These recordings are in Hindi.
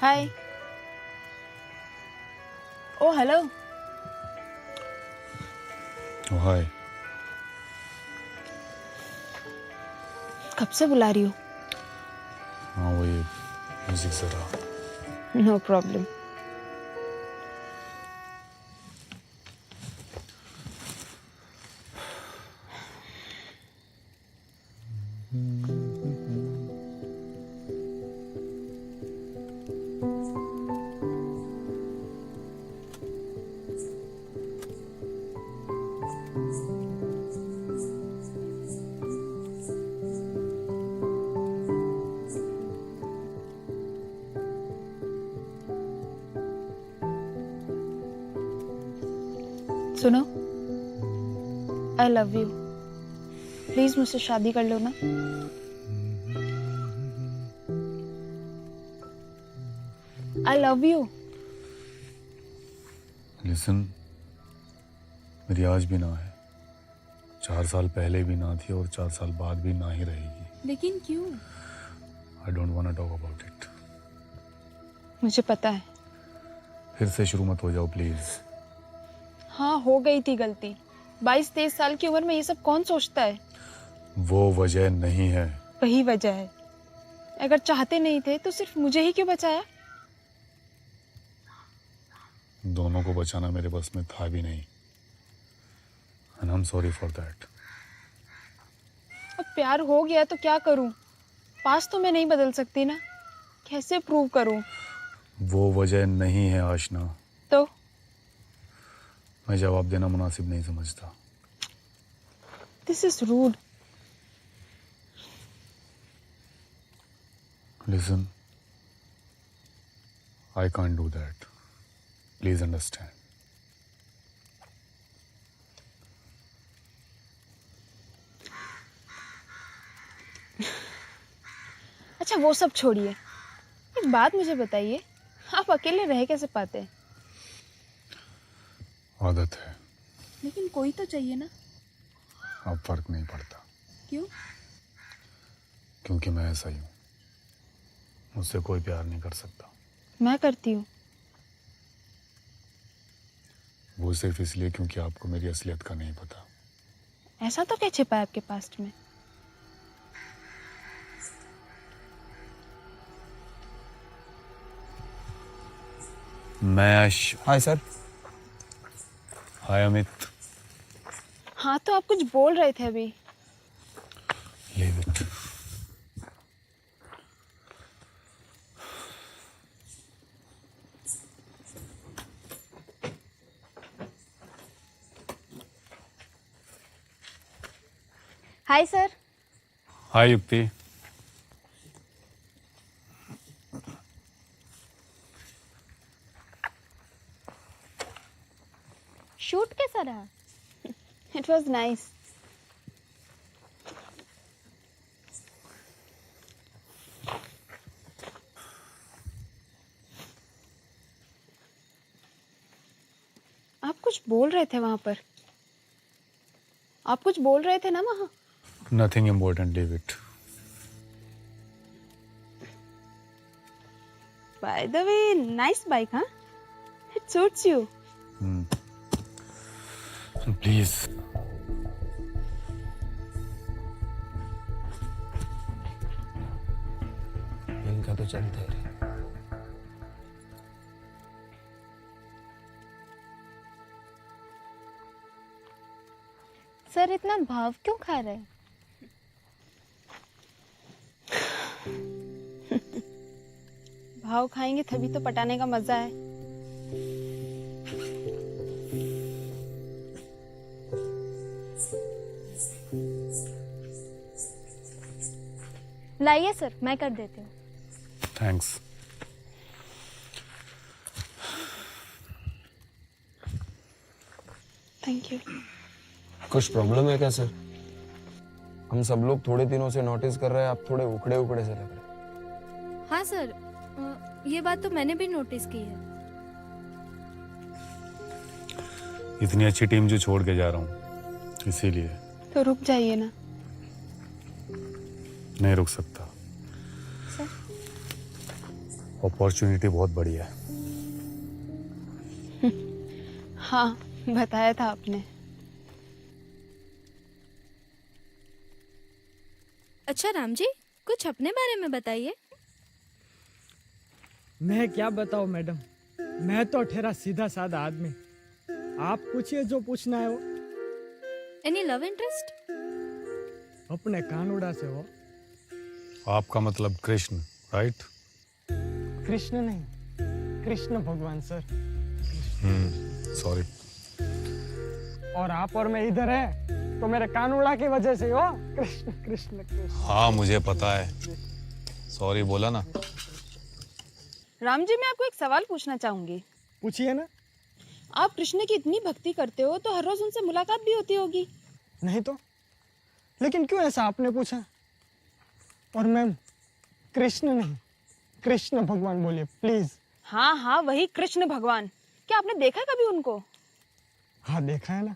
हाय। ओ हेलो। हाय। कब से बुला रही हो? हाँ वही म्यूजिक जरा। No problem. सुनो, आई लव यू। प्लीज मुझसे शादी कर लो ना। आई लव यू। लिसन, मेरी आज भी ना है, 4 साल पहले भी ना थी और 4 साल बाद भी ना ही रहेगी। लेकिन क्यों? I don't want to talk about it. मुझे पता है। फिर से शुरू मत हो जाओ प्लीज। हाँ, हो गई थी गलती। 22-23 साल की उम्र में ये सब कौन सोचता है? वो वजह नहीं है। वही वजह है। अगर चाहते नहीं थे तो सिर्फ मुझे ही क्यों बचाया? दोनों को बचाना मेरे बस में था भी नहीं। And I am sorry for that. अब प्यार हो गया तो क्या करूं? पास तो मैं नहीं बदल सकती ना। कैसे प्रूव करूं? वो वजह नहीं है आशना। तो मैं जवाब देना मुनासिब नहीं समझता। This is rude. Listen, I can't do that. Please understand. अच्छा वो सब छोड़िए, एक बात मुझे बताइए, आप अकेले रह कैसे पाते हैं? आदत है। लेकिन कोई तो चाहिए ना। अब फर्क नहीं पड़ता क्यों? क्योंकि मैं ऐसा ही हूं। मुझसे कोई प्यार नहीं कर सकता। मैं करती हूँ। वो सिर्फ इसलिए क्योंकि आपको मेरी असलियत का नहीं पता। ऐसा तो क्या छिपा है आपके पास्ट में? मैश। Hi sir. हाय अमित। हाँ तो आप कुछ बोल रहे थे अभी। Leave it. Hi sir. Hi Yukti. Shoot कैसा रहा? It was nice. आप कुछ बोल रहे थे वहां पर। आप कुछ बोल रहे थे ना वहां। Nothing important, leave it. By the way, nice bike, हाँ? It suits you. प्लीज। इनका तो चलता ही रहे। सर इतना भाव क्यों खा रहे हैं? भाव खाएंगे तभी तो पटाने का मजा है। लाइए सर, मैं कर देती हूँ। थैंक्स। Thank you. कुछ प्रॉब्लम है क्या सर? हम सब लोग थोड़े दिनों से नोटिस कर रहे हैं, आप थोड़े उखड़े उखड़े से लग रहे हैं। हाँ सर, ये बात तो मैंने भी नोटिस की है। इतनी अच्छी टीम जो छोड़ के जा रहा हूँ, इसीलिए। तो रुक जाइए ना। नहीं रुक सकता। सर अपॉर्चुनिटी बहुत बढ़िया है। हाँ, बताया था आपने। अच्छा राम जी, कुछ अपने बारे में बताइए। मैं क्या बताऊं मैडम, मैं तो ठहरा सीधा साधा आदमी। आप पूछिए जो पूछना है वो। Any love interest? अपने कानूड़ा से हो। आपका मतलब कृष्ण, राइट? कृष्ण नहीं, कृष्ण भगवान सर। सॉरी। और आप और मैं इधर है तो मेरे कानूड़ा की वजह से हो। कृष्ण कृष्ण कृष्ण। हाँ मुझे पता है, सॉरी बोला ना। राम जी, मैं आपको एक सवाल पूछना चाहूंगी। पूछिए ना। आप कृष्ण की इतनी भक्ति करते हो तो हर रोज उनसे मुलाकात भी होती होगी। नहीं तो, लेकिन क्यों ऐसा आपने पूछा? और मैम, कृष्ण नहीं, कृष्ण भगवान बोलिए प्लीज। हाँ हाँ, वही कृष्ण भगवान। क्या आपने देखा कभी उनको? हाँ देखा है ना,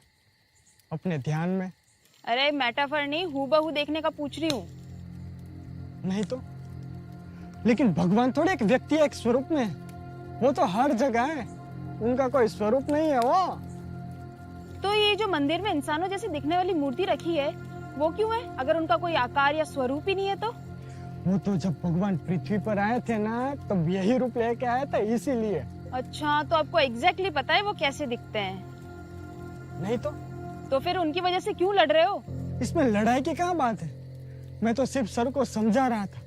अपने ध्यान में। अरे मेटाफर नहीं, हूबहू देखने का पूछ रही हूँ। नहीं तो, लेकिन भगवान थोड़े एक व्यक्ति है, एक स्वरूप में है। वो तो हर जगह है, उनका कोई स्वरूप नहीं है वो। तो ये जो मंदिर में इंसानों जैसी दिखने वाली मूर्ति रखी है, वो क्यों है? अगर उनका कोई आकार या स्वरूप ही नहीं है तो? वो तो जब भगवान पृथ्वी पर आए थे ना, तब यही रूप लेके आए थे, इसीलिए। अच्छा, तो आपको एग्जैक्टली पता है वो कैसे दिखते हैं? नहीं तो फिर उनकी वजह से क्यों लड़ रहे हो? इसमें लड़ाई की क्या बात है? मैं तो सिर्फ सर को समझा रहा था,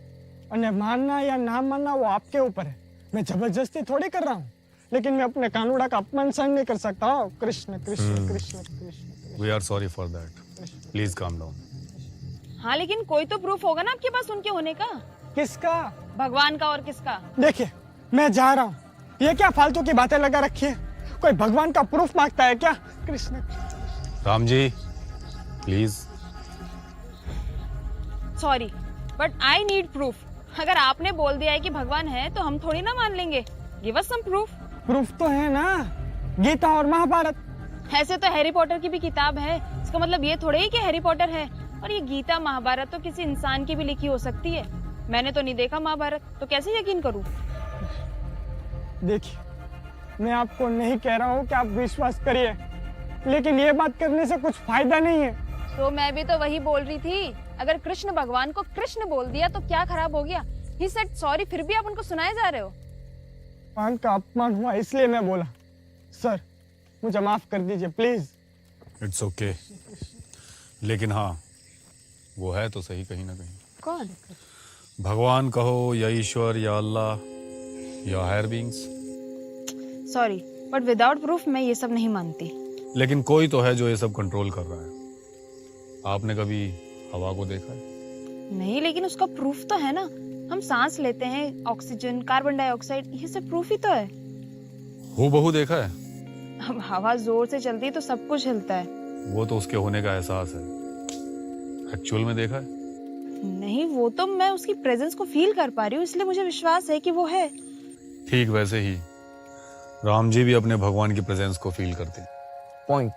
और मानना या ना मानना वो आपके ऊपर है। मैं जबरदस्ती थोड़ी कर रहा हूँ, लेकिन मैं अपने कानूड़ा का अपमान सहन नहीं कर सकता। Krishna Krishna Krishna Krishna. We are sorry for that, please calm down. हाँ, लेकिन कोई तो प्रूफ होगा ना आपके पास उनके होने का। किसका? भगवान का। और किसका? देखिए, मैं जा रहा हूँ। ये क्या फालतू की बातें लगा रखी है? कोई भगवान का प्रूफ मांगता है क्या? Krishna. Ram ji please. Sorry, but I need proof. अगर आपने बोल दिया है कि भगवान है तो हम थोड़ी ना मान लेंगे। Give us some proof. Proof तो है ना, गीता और महाभारत। ऐसे तो हैरी पॉटर की भी किताब है, इसका मतलब ये थोड़े ही कि हैरी पॉटर है। और ये गीता महाभारत तो किसी इंसान की भी लिखी हो सकती है। मैंने तो नहीं देखा महाभारत, तो कैसे यकीन करूं? देखिए, मैं आपको नहीं कह रहा हूँ कि आप विश्वास करिए, लेकिन ये बात करने से कुछ फायदा नहीं है। तो मैं भी तो वही बोल रही थी। अगर कृष्ण भगवान को कृष्ण बोल दिया तो क्या खराब हो गया? ही सेड सॉरी, फिर भी आप उनको सुनाए जा रहे हो। भगवान का अपमान हुआ इसलिए मैं बोला। सर, मुझे माफ कर दीजिए प्लीज। इट्स ओके, लेकिन हाँ वो है तो सही कहीं ना कहीं। कौन? भगवान कहो या ईश्वर या अल्लाह या higher beings. Sorry, but without proof मैं ये सब नहीं मानती। लेकिन कोई तो है जो ये सब कंट्रोल कर रहा है। आपने कभी हवा को देखा है? नहीं, लेकिन उसका प्रूफ तो है ना। हम सांस लेते हैं, ऑक्सीजन, कार्बन डाइऑक्साइड, ये सब प्रूफ ही तो है। हूबहू देखा है? अब हवा जोर से चलती है तो सब कुछ हिलता है। वो तो उसके होने का एहसास है। एक्चुअल में देखा है? नहीं, वो तो मैं उसकी प्रेजेंस को फील कर पा रही हूँ, इसलिए मुझे विश्वास है कि वो है। ठीक वैसे ही राम जी भी अपने भगवान की प्रेजेंस को फील करते हैं। पॉइंट।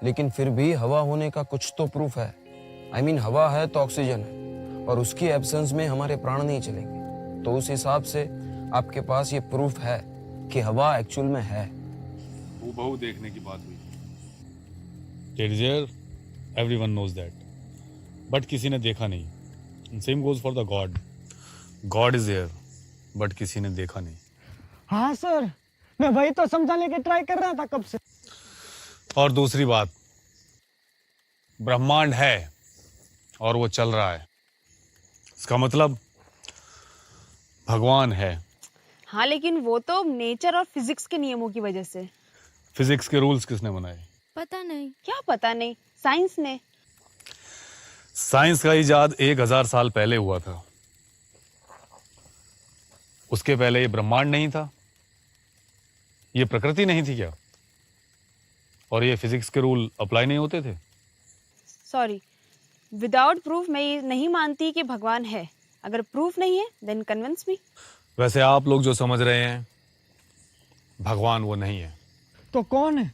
लेकिन फिर भी हवा होने का कुछ तो प्रूफ है। I mean, हवा है तो ऑक्सीजन है, और उसकी एब्सेंस में हमारे प्राण नहीं चलेंगे। तो उस हिसाब से आपके पास ये प्रूफ है कि हवा एक्चुअल में है। हूबहू देखने की बात हुई। It is there, everyone knows that, but किसी ने देखा नहीं। Same goes for the God. God is there, but किसी ने देखा नहीं। हाँ सर, मैं वही तो समझाने की ट्राई कर रहा था कब से। और दूसरी बात, ब्रह्मांड है और वो चल रहा है, इसका मतलब भगवान है। हाँ, लेकिन वो तो नेचर और फिजिक्स के नियमों की वजह से। फिजिक्स के रूल्स किसने बनाए? पता नहीं। क्या पता नहीं? साइंस ने। साइंस का इजाद 1000 साल पहले हुआ था। उसके पहले ये ब्रह्मांड नहीं था, ये प्रकृति नहीं थी क्या? और ये फिजिक्स के रूल अप्लाई नहीं होते थे? सॉरी, विदाउट प्रूफ मैं ये नहीं मानती कि भगवान है। अगर प्रूफ नहीं है देन कन्विंस मी। वैसे आप लोग जो समझ रहे हैं भगवान वो नहीं है। तो कौन है?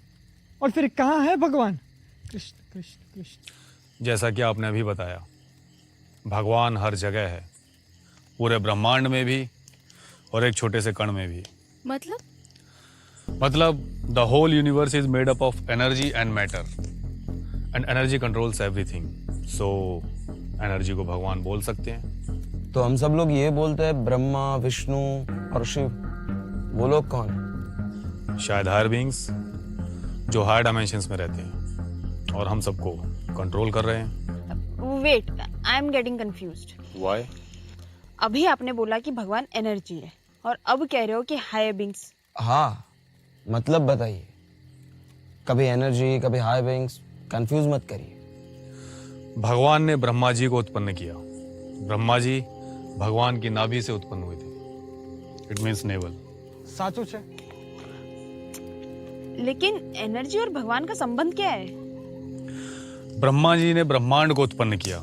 और फिर कहाँ है भगवान? कृष्ण कृष्ण कृष्ण। जैसा कि आपने अभी बताया, भगवान हर जगह है, पूरे ब्रह्मांड में भी और एक छोटे से कण में भी। मतलब the whole universe is made up of energy and matter, and energy controls everything. So energy को भगवान बोल सकते हैं। तो हम सब लोग ये बोलते हैं ब्रह्मा, विष्णु और शिव, वो लोग कौन है? शायद हायर बीइंग्स जो हायर डायमेंशंस में रहते हैं और हम सबको कंट्रोल कर रहे हैं। Wait, I am getting confused. Why? अभी आपने बोला कि भगवान एनर्जी है और अब कह रहे हो कि हायर बीइंग्स। हाँ, मतलब बताइए, कभी एनर्जी कभी हाई बीइंग्स, कंफ्यूज मत करिए। भगवान ने ब्रह्मा जी को उत्पन्न किया। ब्रह्मा जी भगवान की नाभि से उत्पन्न हुए थे। It means naval. साचू छे। लेकिन एनर्जी और भगवान का संबंध क्या है? ब्रह्मा जी ने ब्रह्मांड को उत्पन्न किया,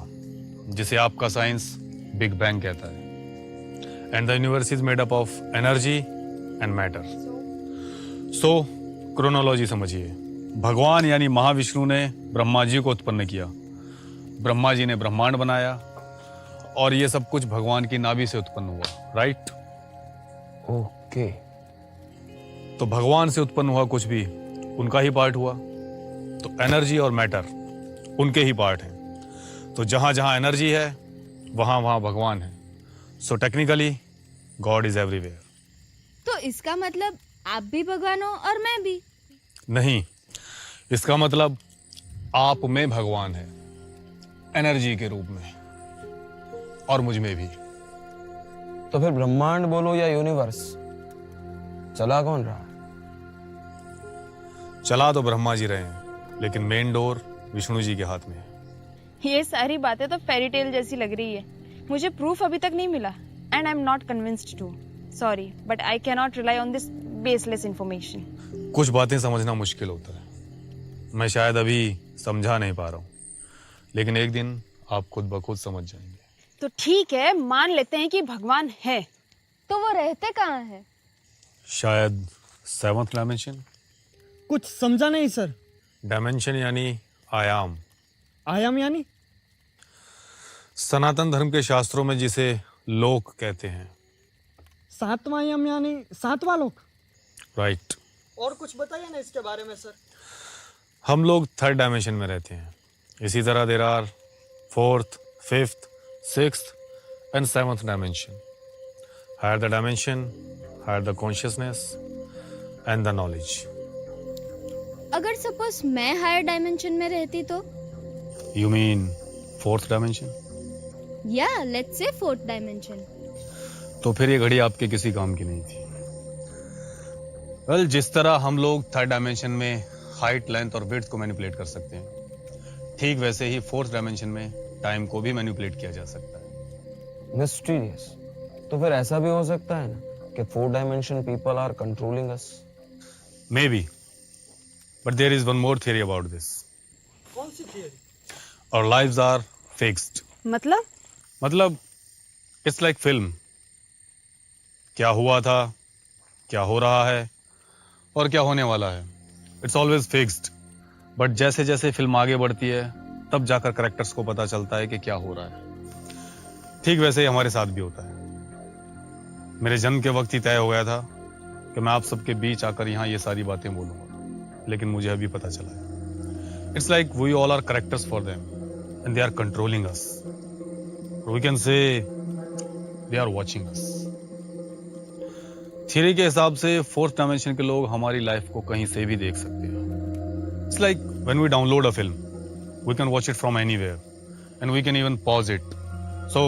जिसे आपका साइंस बिग बैंग कहता है। And the universe is made up of energy and matter. So chronology समझिए। भगवान यानी महाविष्णु ने ब्रह्मा जी को उत्पन्न किया, ब्रह्मा जी ने ब्रह्मांड बनाया और ये सब कुछ भगवान की नाभि से उत्पन्न हुआ। राइट? ओके। तो भगवान से उत्पन्न हुआ कुछ भी उनका ही पार्ट हुआ, तो एनर्जी और मैटर उनके ही पार्ट हैं। तो जहां जहां एनर्जी है वहां वहां भगवान है। So technically God is everywhere. तो इसका मतलब आप भी भगवान हो और मैं भी? नहीं, इसका मतलब आप में भगवान है एनर्जी के रूप में, और मुझ में भी। तो फिर ब्रह्मांड बोलो या यूनिवर्स, चला कौन रहा? चला तो ब्रह्मा जी रहे हैं, लेकिन मेन डोर विष्णु जी के हाथ में है। ये सारी बातें तो फेरी टेल जैसी लग रही है। मुझे प्रूफ अभी तक नहीं मिला and I am not convinced too. Sorry but I can not rely on this baseless information. कुछ बातें समझना मुश्किल होता है। मैं शायद अभी समझा नहीं पा रहा हूँ, लेकिन एक दिन आप खुद ब खुद समझ जाएंगे। तो ठीक है, मान लेते हैं कि भगवान है। तो वो रहते कहाँ है? शायद 7th डायमेंशन। कुछ समझा नहीं सर। डायमेंशन यानी आयाम। आयाम यानी? सनातन धर्म के शास्त्रों में जिसे लोक कहते हैं। 7वां आयाम यानी 7वां लोक? राइट। और कुछ बताइए ना इसके बारे में सर। हम लोग 3rd डायमेंशन में रहते हैं। इसी तरह there are 4th, 5th, 6th and 7th dimension. higher the dimension, higher the consciousness and the knowledge. अगर सपोज मैं हायर डायमेंशन में रहती तो? You mean 4th dimension? या लेट्स से 4th डायमेंशन। तो फिर ये घड़ी आपके किसी काम की नहीं थी। वेल, जिस तरह हम लोग 3rd डायमेंशन में हाइट, लेंथ और विड्थ को मैनिपुलेट कर सकते हैं, ठीक वैसे ही 4th डायमेंशन में टाइम को भी मैनिपुलेट किया जा सकता है। मिस्टीरियस। तो फिर ऐसा भी हो सकता है ना कि 4 dimension people are controlling us? Maybe, but there is one more theory about this. कौन सी theory? Our lives are fixed. मतलब it's like film. क्या हुआ था, क्या हो रहा है और क्या होने वाला है, It's always fixed. But जैसे जैसे फिल्म आगे बढ़ती है तब जाकर कैरेक्टर्स को पता चलता है कि क्या हो रहा है। ठीक वैसे ही हमारे साथ भी होता है। मेरे जन्म के वक्त ही तय हो गया था कि मैं आप सबके बीच आकर यहाँ ये सारी बातें बोलूंगा, लेकिन मुझे अभी पता चला है it's like we all are characters for them and they are controlling us, we can say they are watching us. Theory के हिसाब से 4th डायमेंशन के लोग हमारी लाइफ को कहीं से भी देख सकते हैं। It's like when we download a film, we can watch it from anywhere and we can even pause it so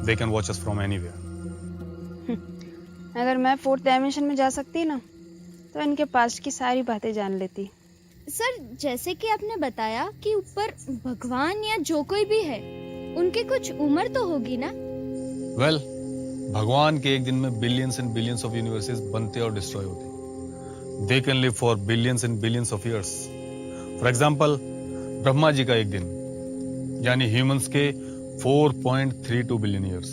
they can watch us from anywhere. अगर मैं 4th डायमेंशन में जा सकती ना तो इनके पास्ट की सारी बातें जान लेती। सर, जैसे कि आपने बताया कि ऊपर भगवान या जो कोई भी है, उनकी कुछ उम्र तो होगी ना? Well, भगवान के एक दिन में billions and billions of universes बनते और डिस्ट्रॉय होते। They can live for billions and billions of years. For example, Brahma ji का एक दिन यानी ह्यूमंस के 4.32 बिलियन ईयर्स,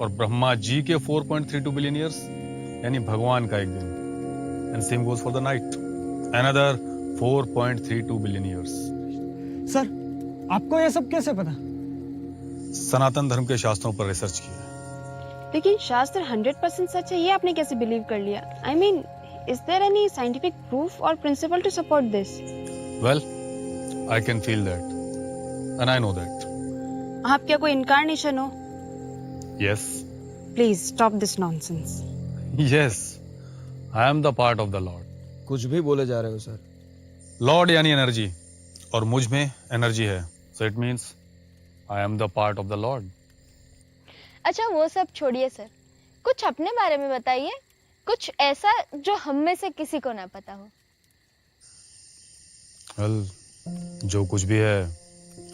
और ब्रह्मा जी के 4.32 बिलियन ईयर्स यानी भगवान का एक दिन। And same goes for the night, another 4.32 billion years. Sir, आपको ये सब कैसे पता? सनातन धर्म के शास्त्रों पर रिसर्च किया। लेकिन शास्त्र 100% सच है, ये आपने कैसे बिलीव कर लिया? I mean, is there any scientific proof और principle to support this? Well, I can feel that. And I know that. आप क्या कोई इनकारनेशन हो? Yes. Please stop this nonsense. Yes. I am the part of the Lord. कुछ भी बोले जा रहे हो सर। Lord यानी एनर्जी, और मुझ में एनर्जी है। So it means I am the part of the Lord. अच्छा वो सब छोड़िए सर, कुछ अपने बारे में बताइए, कुछ ऐसा जो हम में से किसी को ना पता हो। Well, जो कुछ भी है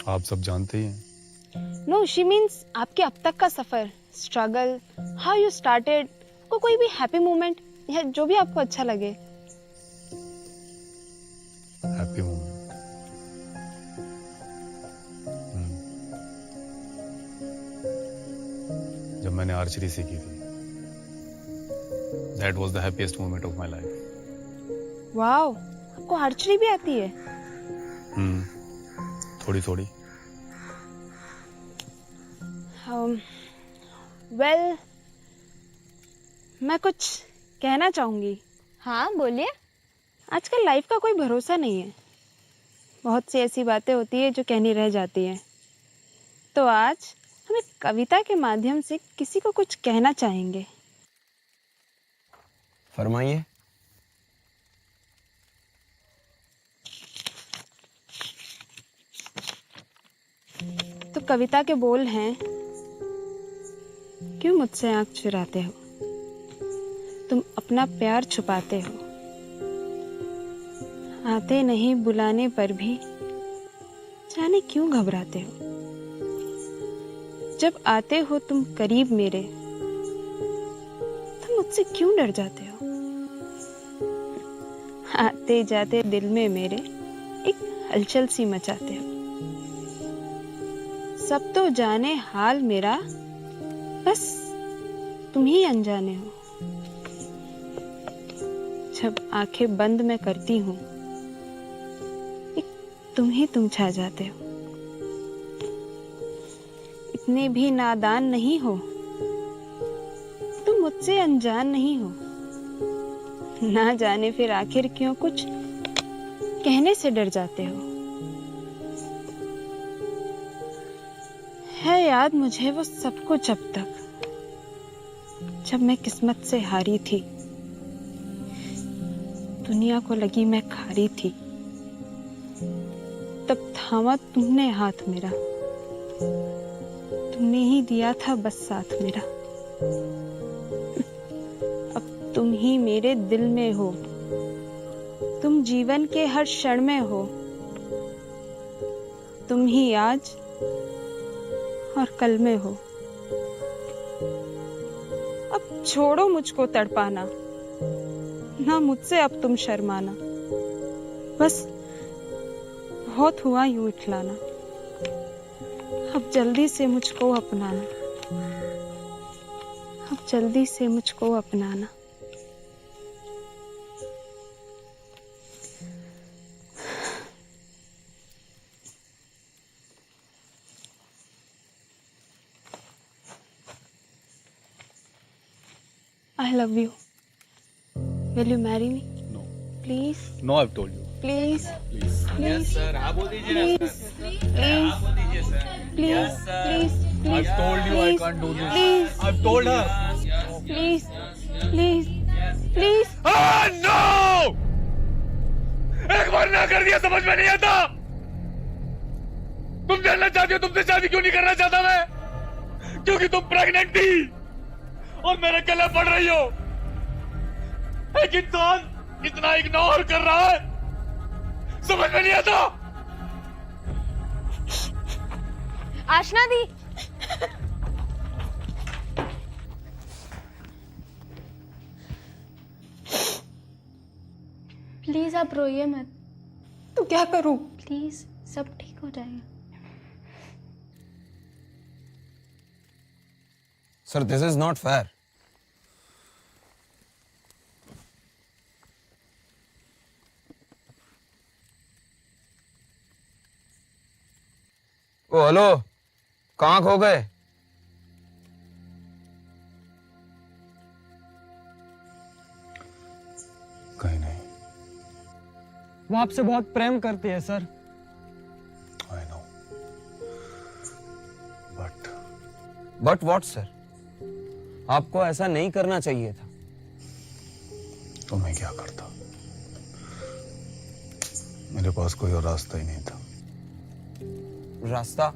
आप सब जानते ही हैं। नो, शी मीन्स आपके अब तक का सफर, स्ट्रगल, हाउ यू स्टार्टेड, को कोई भी हैप्पी मोमेंट या जो भी आपको अच्छा लगे। Happy moment. जब मैंने आर्चरी सीखी थी, that was the happiest moment of my life. Wow, आपको आर्चरी भी आती है? थोड़ी थोड़ी। वेल, मैं कुछ कहना चाहूंगी। हाँ बोलिए। आजकल लाइफ का कोई भरोसा नहीं है, बहुत सी ऐसी बातें होती है जो कहनी रह जाती हैं। तो आज हम एक कविता के माध्यम से किसी को कुछ कहना चाहेंगे। फरमाइए। तो कविता के बोल हैं, क्यों मुझसे आंख चुराते हो, तुम अपना प्यार छुपाते हो, आते नहीं बुलाने पर भी जाने क्यों घबराते हो, जब आते हो तुम करीब मेरे तुम मुझसे क्यों डर जाते हो, आते जाते दिल में मेरे एक हलचल सी मचाते हो, सब तो जाने हाल मेरा, बस तुम ही अनजाने हो, जब आंखें बंद मैं करती हूँ एक तुम छा जाते हो, इतने भी नादान नहीं हो, तुम मुझसे अनजान नहीं हो, ना जाने फिर आखिर क्यों कुछ कहने से डर जाते हो। है याद मुझे वो सब कुछ अब तक, जब मैं किस्मत से हारी थी, दुनिया को लगी मैं खारी थी, तब थामा तुमने हाथ मेरा, तुमने ही दिया था बस साथ मेरा, अब तुम ही मेरे दिल में हो, तुम जीवन के हर क्षण में हो, तुम ही आज और कल में हो, अब छोड़ो मुझको तड़पाना, ना मुझसे अब तुम शर्माना, बस बहुत हुआ यूं इठलाना, अब जल्दी से मुझको अपनाना, अब जल्दी से मुझको अपनाना। I love you. Will you marry me? No. Please, No, I've told you. please, Please. please, sir आप बोल दीजिए ना please, please, आप बोल दीजिए sir please, please, please, I've told you I please, can't do this. please, I've told her. please, please, please. Ah, no! एक बार ना कर दिया समझ में नहीं आता। तुम जानना चाहती हो तुमसे शादी क्यों नहीं करना चाहता मैं? क्योंकि तुम प्रेग्नेंट थी और मेरे गले पड़ रही हो। एक इंसान इतना इग्नोर कर रहा है, समझ में नहीं आता। आशना दी, प्लीज आप रोइए मत, तो क्या करूं? प्लीज सब ठीक हो जाएगा। Sir this is not fair. Oh hello, कहाँ खो गए? वो आपसे बहुत प्रेम करती है sir. I know, but what sir? आपको ऐसा नहीं करना चाहिए था। तो मैं क्या करता? मेरे पास कोई और रास्ता ही नहीं था। रास्ता?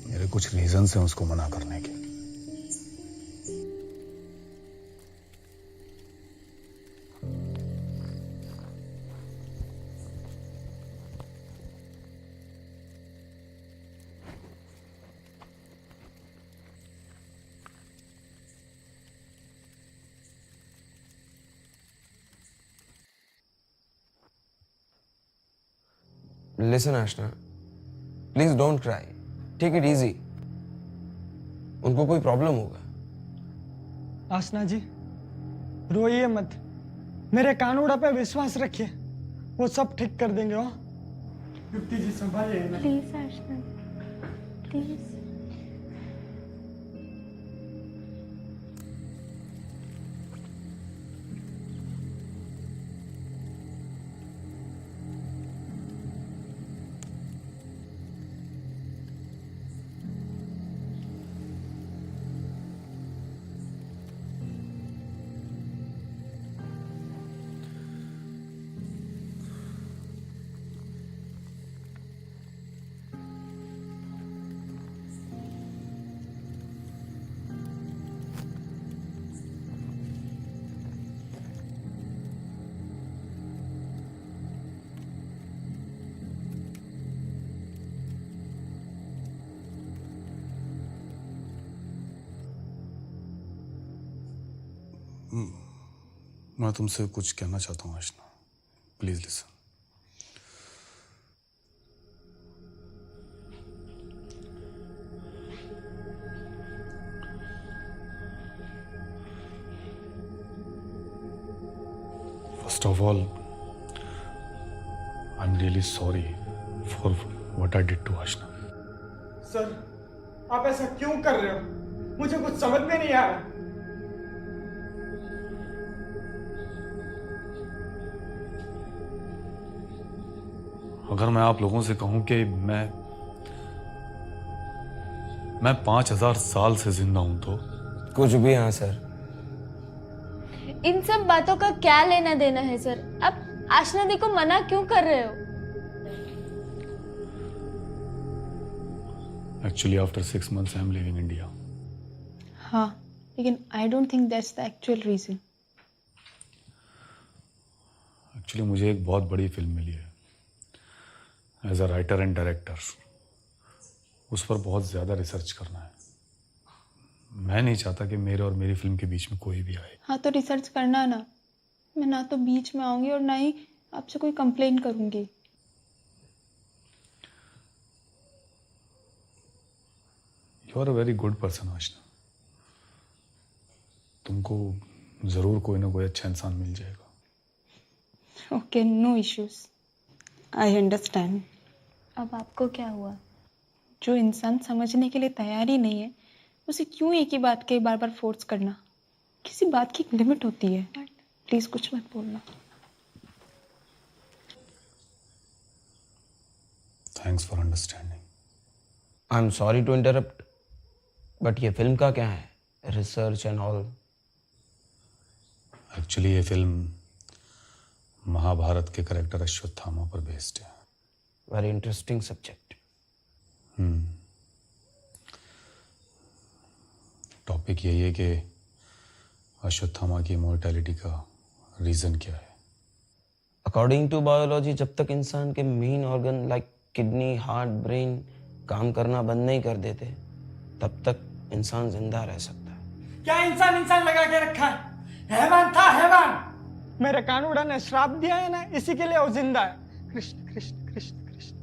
मेरे कुछ रीजन हैं उसको मना करने के। Listen Ashna, please don't cry, take it easy. उनको कोई प्रॉब्लम होगा। आसना जी रोइए मत, मेरे कानूड़ा पे विश्वास रखिए, वो सब ठीक कर देंगे। हो युक्ति जी संभालिए इन्हें। Please Aashna, please. मैं तुमसे कुछ कहना चाहता हूँ Aashna, please listen. First of all, I am really sorry for what I did to Aashna. Sir आप ऐसा क्यों कर रहे हो? मुझे कुछ समझ में नहीं आ रहा। अगर मैं आप लोगों से कहूं कि मैं 5000 साल से जिंदा हूं तो कुछ भी। हाँ सर। इन सब बातों का क्या लेना देना है सर? आप आशना दी को मना क्यों कर रहे हो? Actually after 6 months I am living India. हाँ, लेकिन I don't think that's the actual reason. Actually मुझे एक बहुत बड़ी फिल्म मिली है as a writer and director. उस पर बहुत ज़्यादा रिसर्च करना है। मैं नहीं चाहता कि मेरे और मेरी फिल्म के बीच में कोई भी आए। हाँ तो रिसर्च करना ना, मैं ना तो बीच में आऊंगी और ना ही आपसे कोई कंप्लेन करूंगी। You are a very good person Aashna, तुमको ज़रूर कोई ना कोई अच्छा इंसान मिल जाएगा। Okay, no issues, I understand. अब आपको क्या हुआ? जो इंसान समझने के लिए तैयार ही नहीं है, उसे क्यों एक ही बात के बार बार फोर्स करना? किसी बात की एक लिमिट होती है। प्लीज कुछ मत बोलना। Thanks for understanding. I am sorry to interrupt, but ये फिल्म का क्या है? Research and all. एक्चुअली ये फिल्म महाभारत के करेक्टर अश्वत्थामा पर बेस्ड है। Very interesting subject. टॉपिक यही है कि अश्वत्थामा की इमॉर्टैलिटी का रीज़न क्या है। अकॉर्डिंग टू बायोलॉजी, जब तक इंसान के main organ like kidney, heart, brain काम करना बंद नहीं कर देते, तब तक इंसान जिंदा रह सकता है। क्या इंसान लगा के रखा है? हैवान था हैवान। मेरे कानूड़ा ने श्राप दिया है ना, इसी के लिए वो जिंदा है। Krishna Krishna Krishna Krishna.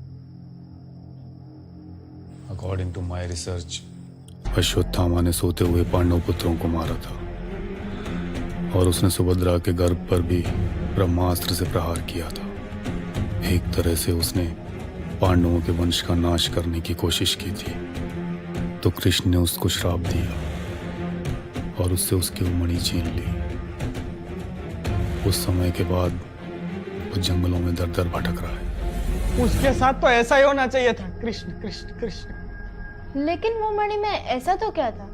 According to my research, Ashwatthama ने सोते हुए पांडव पुत्रों को मारा था और उसने सुभद्रा के गर्भ पर भी ब्रह्मास्त्र से प्रहार किया था। एक तरह से उसने पांडवों के वंश का नाश करने की कोशिश की थी। तो कृष्ण ने उसको श्राप दिया और उससे उसकी वो मणि छीन ली। उस समय के बाद वो जंगलों में दर दर भटक रहा है। उसके साथ तो ऐसा ही होना चाहिए था। कृष्ण कृष्ण कृष्ण। लेकिन वो मणि में ऐसा तो क्या था?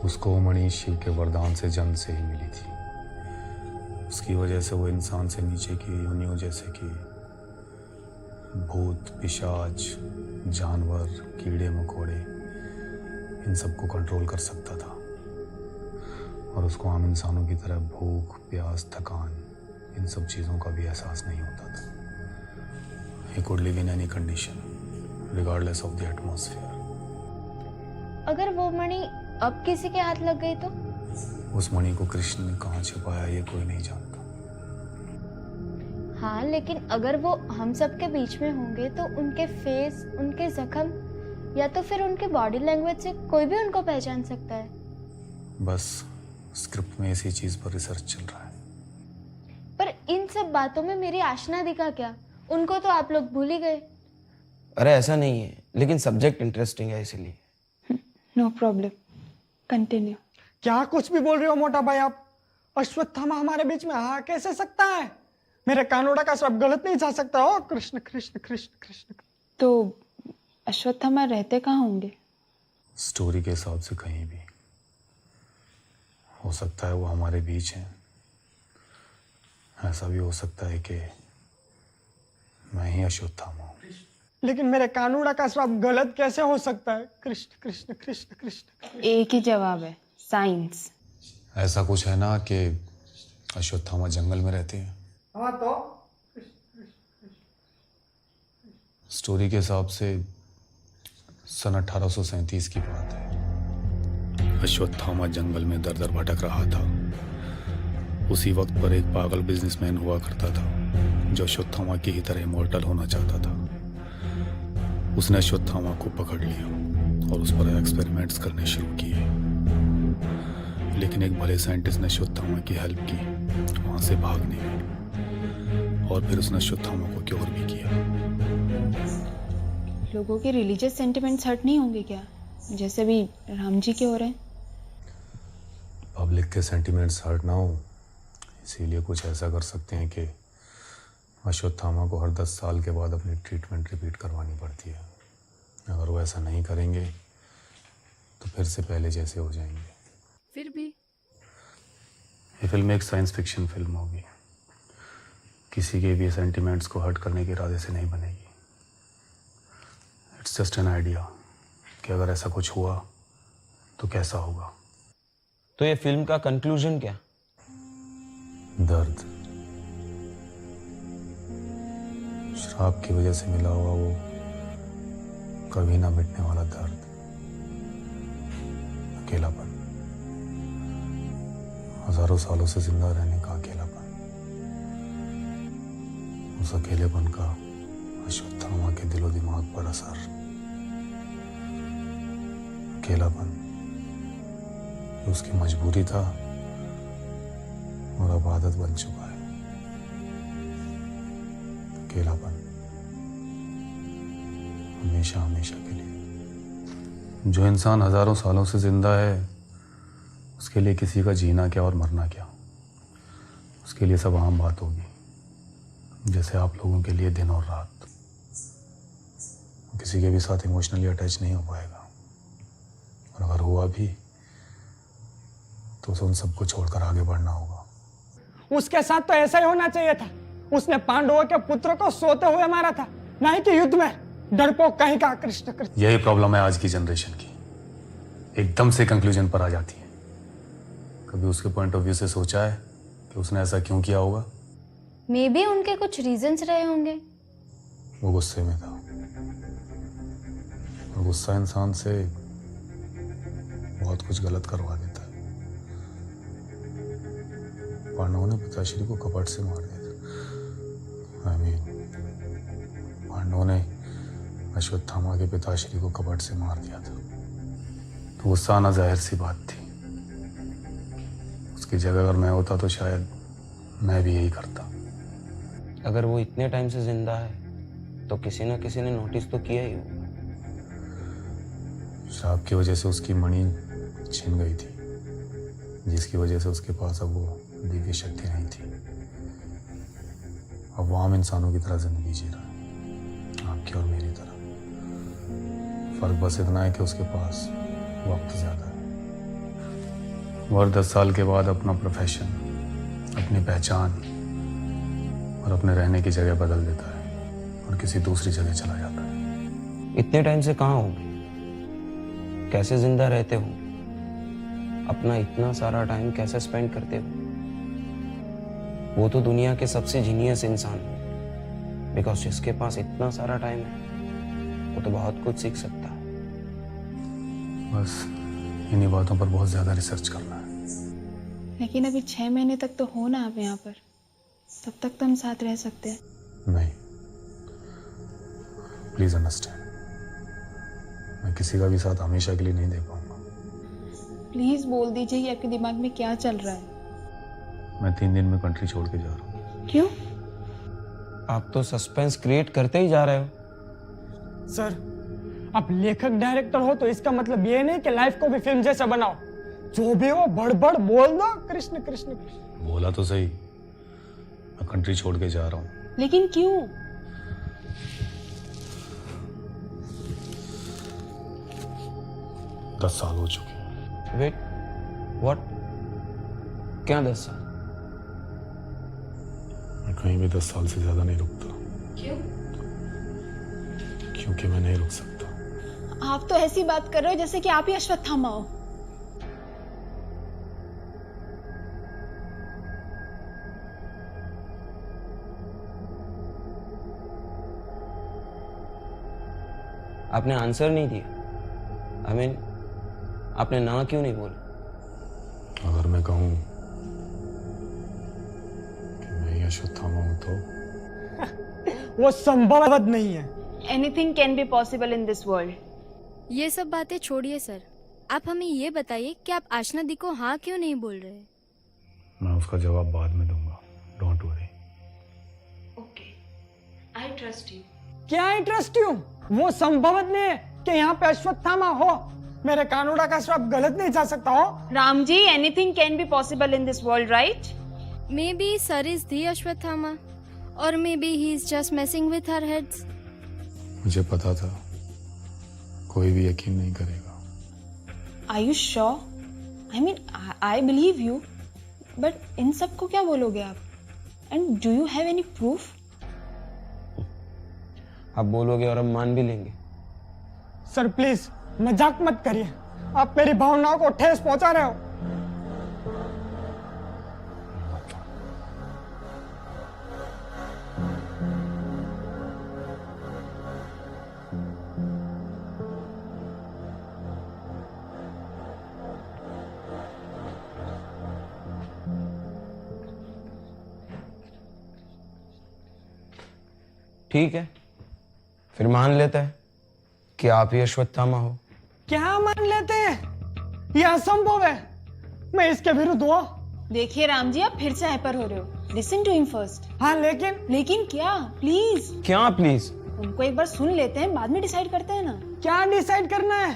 उसको वो मणि शिव के वरदान से जन्म से ही मिली थी। उसकी वजह से वो इंसान से नीचे की योनियों जैसे कि भूत, पिशाच, जानवर, कीड़े मकोड़े, इन सबको कंट्रोल कर सकता था। और उसको आम इंसानों की तरह भूख, प्यास, थकान, इन सब चीज़ों का भी एहसास नहीं होता था। He could live in any condition, regardless of the atmosphere. अगर वो मणि अब किसी के हाथ लग गई तो? उस मणि को कृष्ण ने कहाँ छिपाया ये कोई नहीं जानता। हाँ, लेकिन अगर वो हम सब के बीच में होंगे तो उनके फेस, उनके जख्म या तो फिर उनके बॉडी लैंग्वेज से कोई भी उनको पहचान सकता है। बस स्क्रिप्ट में इसी चीज पर रिसर्च चल रहा है। पर इन सब बातों में मेरी आशना दिखा क्या? उनको तो आप लोग भूल ही गए। अरे ऐसा नहीं है, लेकिन सब्जेक्ट इंटरेस्टिंग है इसीलिए। No problem, continue. क्या कुछ भी बोल रहे हो मोटा भाई आप? अश्वत्थामा हमारे बीच में आ कैसे सकता है? मेरे कानोड़ा का सब गलत नहीं जा सकता हो। कृष्ण कृष्ण कृष्ण कृष्ण। तो अश्वत्थामा रहते कहाँ होंगे? स्टोरी के हिसाब से कहीं भी हो सकता है। वो हमारे बीच है। ऐसा भी हो सकता है कि मैं ही अश्वत्थामा हूँ। लेकिन मेरे कानूड़ा का श्राप गलत कैसे हो सकता है? कृष्ण कृष्ण कृष्ण कृष्ण। एक ही जवाब है, साइंस। ऐसा कुछ है ना कि अश्वत्थामा जंगल में रहते हैं। हाँ तो स्टोरी के हिसाब से सन 1837 की बात है। अश्वत्थामा जंगल में दर दर भटक रहा था। उसी वक्त पर एक पागल बिजनेसमैन हुआ करता था जो अश्वत्थामा की ही तरह इमॉर्टल होना चाहता था। उसने अश्वत्थामा को पकड़ लिया और उस पर एक्सपेरिमेंट्स करने शुरू किए। लेकिन एक भले साइंटिस्ट ने अश्वत्थामा की हेल्प की वहां से भागने में, और फिर उसने अश्वत्थामा को क्योर भी किया। लोगों के रिलीजियस सेंटिमेंट्स हर्ट नहीं होंगे क्या, जैसे भी राम जी के हो रहे हैं? पब्लिक के सेंटिमेंट्स हर्ट ना हो, इसीलिए कुछ ऐसा कर सकते हैं कि अश्वत्थामा को हर 10 साल के बाद अपनी ट्रीटमेंट रिपीट करवानी पड़ती है। अगर वो ऐसा नहीं करेंगे तो फिर से पहले जैसे हो जाएंगे। फिर भी ये फिल्म एक साइंस फिक्शन फिल्म होगी। किसी के भी सेंटिमेंट्स को हर्ट करने के इरादे से नहीं बनेगी। इट्स जस्ट एन आइडिया कि अगर ऐसा कुछ हुआ तो कैसा होगा। तो ये फिल्म का कंक्लूजन क्या? दर्द, श्राप की वजह से मिला हुआ वो कभी ना मिटने वाला दर्द, अकेलापन, हजारों सालों से जिंदा रहने का अकेलापन। उस अकेलेपन का अश्वत्थामा के दिलो दिमाग पर असर। अकेलापन जो उसकी मजबूरी था और अब आदत बन चुका है। अकेलापन हमेशा हमेशा के लिए। जो इंसान हजारों सालों से जिंदा है उसके लिए किसी का जीना क्या और मरना क्या, उसके लिए सब आम बात होगी, जैसे आप लोगों के लिए दिन और रात। किसी के भी साथ इमोशनली अटैच नहीं हो पाएगा, और अगर हुआ भी तो उसे उन सबको छोड़कर आगे बढ़ना होगा। उसके साथ तो ऐसा ही होना चाहिए था। उसने पांडवों के पुत्र को सोते हुए मारा था, नहीं कि युद्ध में। डरपोक कहीं का। कृष्ण कृष्ण। यही प्रॉब्लम है आज की जनरेशन की, एकदम से कंक्लूजन पर आ जाती है। कभी उसके पॉइंट ऑफ व्यू से सोचा है कि उसने ऐसा क्यों किया होगा? मे बी उनके कुछ रीजंस रहे होंगे। वो गुस्से में था, और गुस्सा इंसान से बहुत कुछ गलत करवा देता है। पांडवों ने पिताश्री को कपट से मार दिया था। पांडवों ने अश्वत्थामा के पिताश्री को कपट से मार दिया था। तो गुस्सा आना जाहिर सी बात थी। उसकी जगह अगर मैं होता तो शायद मैं भी यही करता। अगर वो इतने टाइम से जिंदा है तो किसी ना किसी ने नोटिस तो किया ही होगा। श्राप की वजह से उसकी मणि छिन गई थी, जिसकी वजह से उसके पास अब वो दिव्य शक्ति नहीं थी। अब वो आम इंसानों की तरह जिंदगी जी रहा है, आपकी और मेरी तरह। फर्क बस इतना है कि उसके पास वक्त ज्यादा है। वो हर 10 साल के बाद अपना प्रोफेशन, अपनी पहचान और अपने रहने की जगह बदल देता है और किसी दूसरी जगह चला जाता है। इतने टाइम से कहाँ होगे? कैसे जिंदा रहते हो? अपना इतना सारा टाइम कैसे स्पेंड करते हो? वो तो दुनिया के सबसे जीनियस इंसान है, बिकॉज जिसके पास इतना सारा टाइम है वो तो बहुत कुछ सीख सकता है। बस इन्हीं बातों पर बहुत ज्यादा रिसर्च करना है। लेकिन अभी 6 महीने तक तो हो ना आप यहाँ पर, तब तक तो हम साथ रह सकते हैं। नहीं, प्लीज अंडरस्टैंड, मैं किसी का भी साथ हमेशा के लिए नहीं दे पाऊंगा। प्लीज बोल दीजिए कि आपके दिमाग में क्या चल रहा है। मैं 3 दिन में कंट्री छोड़ के जा रहा हूँ। क्यों? आप तो सस्पेंस क्रिएट करते ही जा रहे हो। सर, आप लेखक डायरेक्टर हो तो इसका मतलब ये नहीं कि लाइफ को भी फिल्म जैसा बनाओ। जो भी हो बड़ बोल दो, कृष्ण कृष्ण कृष्ण। बोला तो सही, मैं कंट्री छोड़ के जा रहा हूँ। लेकिन क्यों? दस साल हो चुके हैं। Wait, what? क्या 10 साल? मैं कहीं भी 10 साल से ज्यादा नहीं रुकता। क्यों? क्योंकि मैं नहीं रुक सकता। आप तो ऐसी बात कर रहे हो जैसे कि आप ही अश्वत्थामा हो। आपने आंसर नहीं दिया। आई मीन, आपने ना क्यों नहीं बोला? अगर मैं कहूं कि मैं ही अश्वत्थामा हूं तो? वो संभव नहीं है। Anything can be possible in this world. ये सब बातें छोड़िए सर, आप हमें ये बताइए कि आप आशना दी को हाँ क्यों नहीं बोल रहे? मैं उसका जवाब बाद में दूंगा, don't worry. Okay, I trust you. क्या इंटरेस्ट यू? वो संभव नहीं है कि यहाँ पे अश्वत्थामा हो। मेरे कानूड़ा का श्राप गलत नहीं जा सकता हो। Ram ji, anything can be possible in this world, right? Maybe sir is the Ashwatthama और maybe he is just messing with her heads. मुझे पता था कोई भी यकीन नहीं करेगा। Are you sure? I mean, I believe you, but इन सब को क्या बोलोगे आप? And do you have any proof? आप बोलोगे और हम मान भी लेंगे। सर प्लीज मजाक मत करिए, आप मेरी भावनाओं को ठेस पहुंचा रहे हो। ठीक है, फिर मान लेते हैं कि आप ही अश्वत्थामा हो। क्या मान लेते हैं? यह असंभव है। मैं इसके विरुद्ध हूँ। देखिए राम जी, आप फिर से हाइपर हो रहे हो। Listen to him first. हाँ लेकिन लेकिन क्या? प्लीज क्या प्लीज? उनको एक बार सुन लेते हैं, बाद में डिसाइड करते हैं ना। क्या डिसाइड करना है?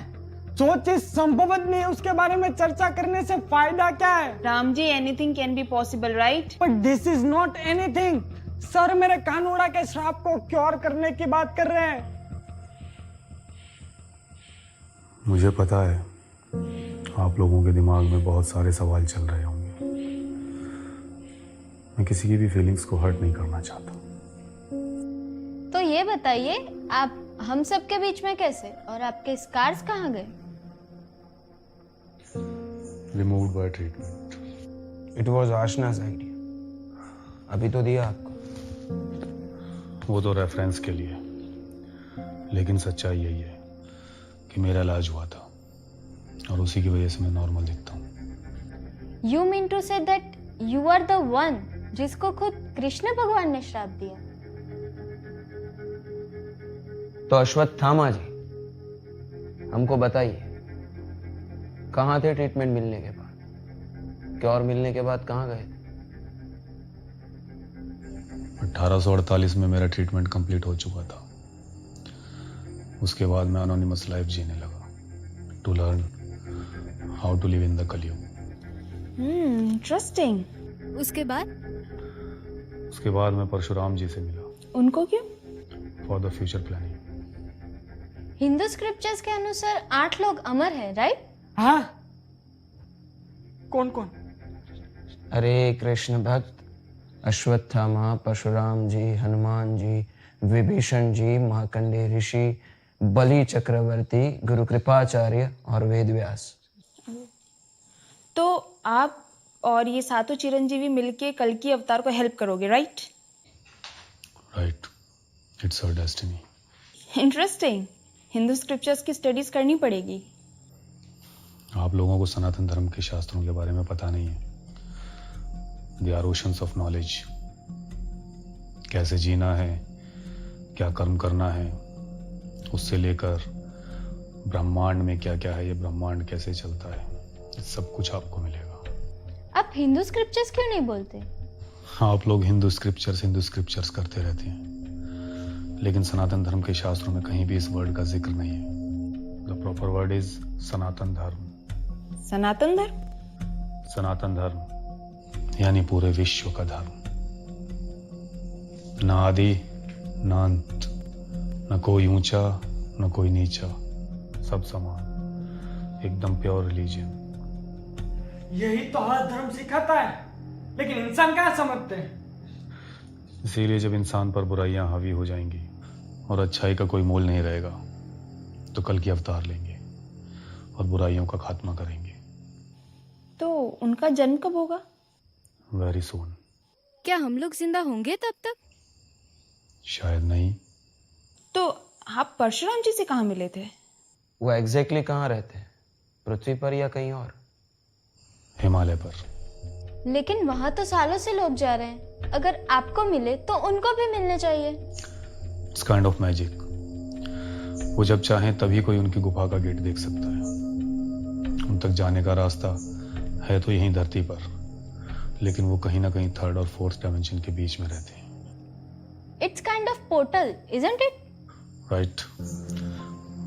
जो चीज संभव नहीं है उसके बारे में चर्चा करने से फायदा क्या है? Ram ji, anything can be possible, right? But this is not anything. Sir मेरे कानूड़ा के श्राप को क्योर करने की बात कर रहे हैं। मुझे पता है आप लोगों के दिमाग में बहुत सारे सवाल चल रहे होंगे। मैं किसी की भी फीलिंग्स को हर्ट नहीं करना चाहता। तो ये बताइए, आप हम सब के बीच में कैसे? और आपके स्कार्स कहाँ गए? Removed by treatment. It was Aashna's idea. अभी तो दिया आपको। वो तो रेफरेंस के लिए, लेकिन सच्चाई यही है कि मेरा इलाज हुआ था और उसी की वजह से मैं नॉर्मल दिखता हूँ। You mean to say that you are the one जिसको खुद कृष्ण भगवान ने श्राप दिया? तो अश्वत्थामा जी, हमको बताइए, कहाँ थे ट्रीटमेंट मिलने के बाद? क्योर मिलने के बाद कहाँ गए थे? 1848 में मेरा ट्रीटमेंट कंप्लीट हो चुका था। उसके बाद मैं अनोनिमस लाइफ जीने लगा, to learn how to live in the Kalyug. Interesting. उसके बाद? उसके बाद मैं परशुराम जी से मिला उनको क्यों? For the future planning. Hindu scriptures के अनुसार 8 लोग अमर हैं, राइट? हाँ, कौन कौन? अरे कृष्ण भक्त, अश्वत्थामा, परशुराम जी, हनुमान जी, विभीषण जी, मार्कंडेय ऋषि, बलि चक्रवर्ती, गुरु कृपाचार्य और वेद व्यास। तो आप और ये सातों चिरंजीवी मिलके कल की अवतार को हेल्प करोगे, right? Right, it's our destiny. Interesting. Hindu scriptures की स्टडीज करनी पड़ेगी। आप लोगों को सनातन धर्म के शास्त्रों के बारे में पता नहीं है। They are oceans of knowledge. कैसे जीना है, क्या कर्म करना है, उससे लेकर ब्रह्मांड में क्या क्या है, ये ब्रह्मांड कैसे चलता है, ये सब कुछ आपको मिलेगा। आप हिंदू स्क्रिप्चर्स क्यों नहीं बोलते? आप लोग हिंदू स्क्रिप्चर्स करते रहते हैं, लेकिन सनातन धर्म के शास्त्रों में कहीं भी इस वर्ड का जिक्र नहीं है। द प्रॉपर वर्ड इज सनातन धर्म। सनातन धर्म? सनातन धर्म यानी पूरे विश्व का धर्म। न आदि न अंत, न कोई ऊंचा न कोई नीचा, सब समान, एकदम प्योर रिलीजन। यही तो हर धर्म सिखाता है, लेकिन इंसान कहाँ समझते हैं। इसीलिए जब इंसान पर बुराइयां हावी हो जाएंगी और अच्छाई का कोई मोल नहीं रहेगा, तो कल की अवतार लेंगे और बुराइयों का खात्मा करेंगे। तो उनका जन्म कब होगा? Very soon. क्या हम लोग जिंदा होंगे तब तक? शायद नहीं। तो आप परशुराम जी से कहाँ मिले थे? वो एग्जैक्टली कहाँ रहते हैं, पृथ्वी पर या कहीं और? हिमालय पर। लेकिन वहां तो सालों से लोग जा रहे हैं। अगर आपको मिले तो उनको भी मिलने चाहिए। It's kind of magic. वो जब चाहें तभी कोई उनकी गुफा का गेट देख सकता है। उन तक जाने का रास्ता है तो यहीं धरती पर, लेकिन वो कहीं ना कहीं थर्ड और फोर्थ डायमेंशन के बीच में रहते हैं। It's kind of portal, isn't it? Right.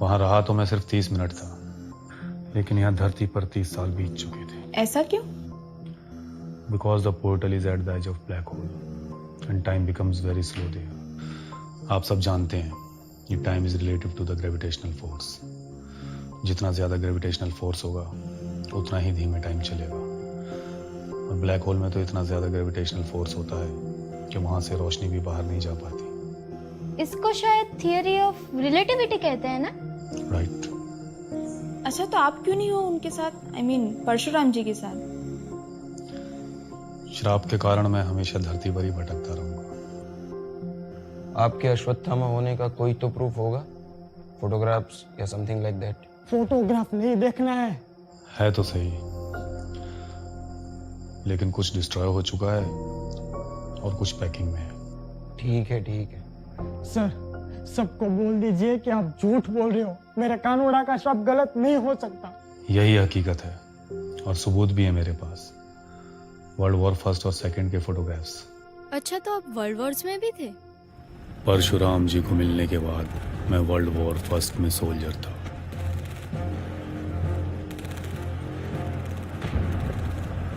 वहां रहा तो मैं सिर्फ 30 मिनट था, लेकिन यहाँ धरती पर 30 साल बीत चुके थे। ऐसा क्यों? Because the portal is at the edge of black hole and time becomes very slow there. आप सब जानते हैं ये time is relative to the gravitational force. जितना ज्यादा ग्रेविटेशनल फोर्स होगा उतना ही धीमे टाइम चलेगा, और ब्लैक होल में तो इतना ज्यादा ग्रेविटेशनल फोर्स होता है कि वहां से रोशनी भी बाहर नहीं जा पाती। इसको शायद थियरी ऑफ रिलेटिविटी कहते हैं ना? राइट। अच्छा, तो आप क्यों नहीं हो उनके साथ? आई मीन परशुराम जी के साथ। श्राप के कारण मैं हमेशा धरती पर ही भटकता रहूंगा। आपके अश्वत्थामा होने का कोई तो प्रूफ होगा, फोटोग्राफ्स या समथिंग लाइक दैट। फोटोग्राफ नहीं देखना है तो सही, लेकिन कुछ डिस्ट्रॉय हो चुका है और कुछ पैकिंग में है। ठीक है ठीक है। सर, सबको बोल दीजिए कि आप झूठ बोल रहे हो। मेरे कानूड़ा का शब्द गलत नहीं हो सकता। यही हकीकत है और सबूत भी है मेरे पास। वर्ल्ड वॉर फर्स्ट और सेकंड के फोटोग्राफ्स। अच्छा, तो आप वर्ल्ड वॉर्स में भी थे? परशुराम जी को मिलने के बाद मैं वर्ल्ड वॉर फर्स्ट में सोल्जर था।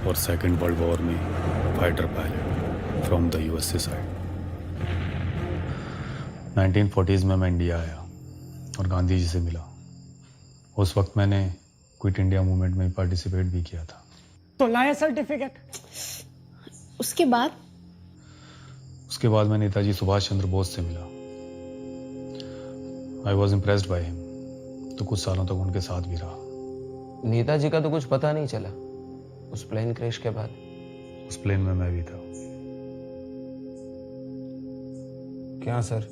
और सेकंड वर्ल्ड वॉर में fighter pilot from the USA side. 1940s में मैं इंडिया आया और गांधी जी से मिला। उस वक्त मैंने क्विट इंडिया मूवमेंट में पार्टिसिपेट भी किया था। तो लाया सर्टिफिकेट? उसके बाद मैं नेताजी सुभाष चंद्र बोस से मिला। I was impressed by him, तो कुछ सालों तक उनके साथ भी रहा। नेताजी का तो कुछ पता नहीं चला उस प्लेन क्रैश के बाद। उस प्लेन में मैं भी था। क्या सर,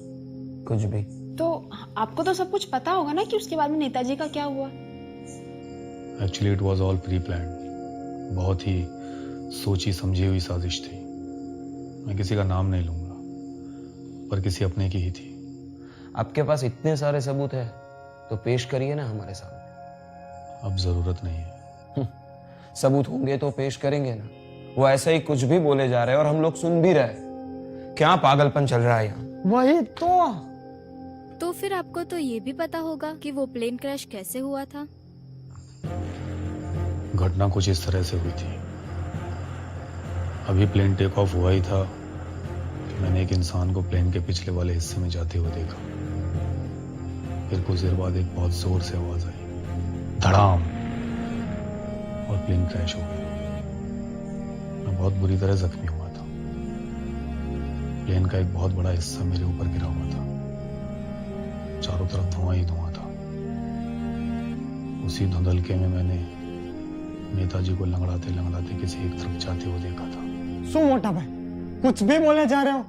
कुछ भी? तो आपको तो सब कुछ पता होगा ना कि उसके बाद में नेताजी का क्या हुआ? Actually it was all pre planned. बहुत ही सोची समझी हुई साजिश थी। मैं किसी का नाम नहीं लूंगा, पर किसी अपने की ही थी। आपके पास इतने सारे सबूत है तो पेश करिए ना हमारे सामने। अब जरूरत नहीं है। सबूत होंगे तो पेश करेंगे ना। वो ऐसे ही कुछ भी बोले जा रहे हैं और हम लोग सुन भी रहे। क्या पागलपन चल रहा है यहाँ? वही तो फिर आपको तो ये भी पता होगा कि वो प्लेन क्रैश कैसे हुआ था? घटना कुछ इस तरह से हुई थी। अभी प्लेन टेक ऑफ हुआ ही था कि मैंने एक इंसान को प्लेन के पिछले वाले हिस्से में जाते हुए देखा। फिर कुछ देर बाद एक बहुत जोर से आवाज आई, धड़ाम, और प्लेन क्रैश हो गया। मैं बहुत बुरी तरह जख्मी हुआ था। प्लेन का एक बहुत बड़ा हिस्सा मेरे ऊपर गिरा हुआ था। चारों तरफ धुआं ही धुआं था। उसी धुंधलके में मैंने नेताजी को लंगड़ाते लंगड़ाते किसी एक तरफ जाते हुए देखा था। सो मोटा भाई, कुछ भी बोले जा रहे हो।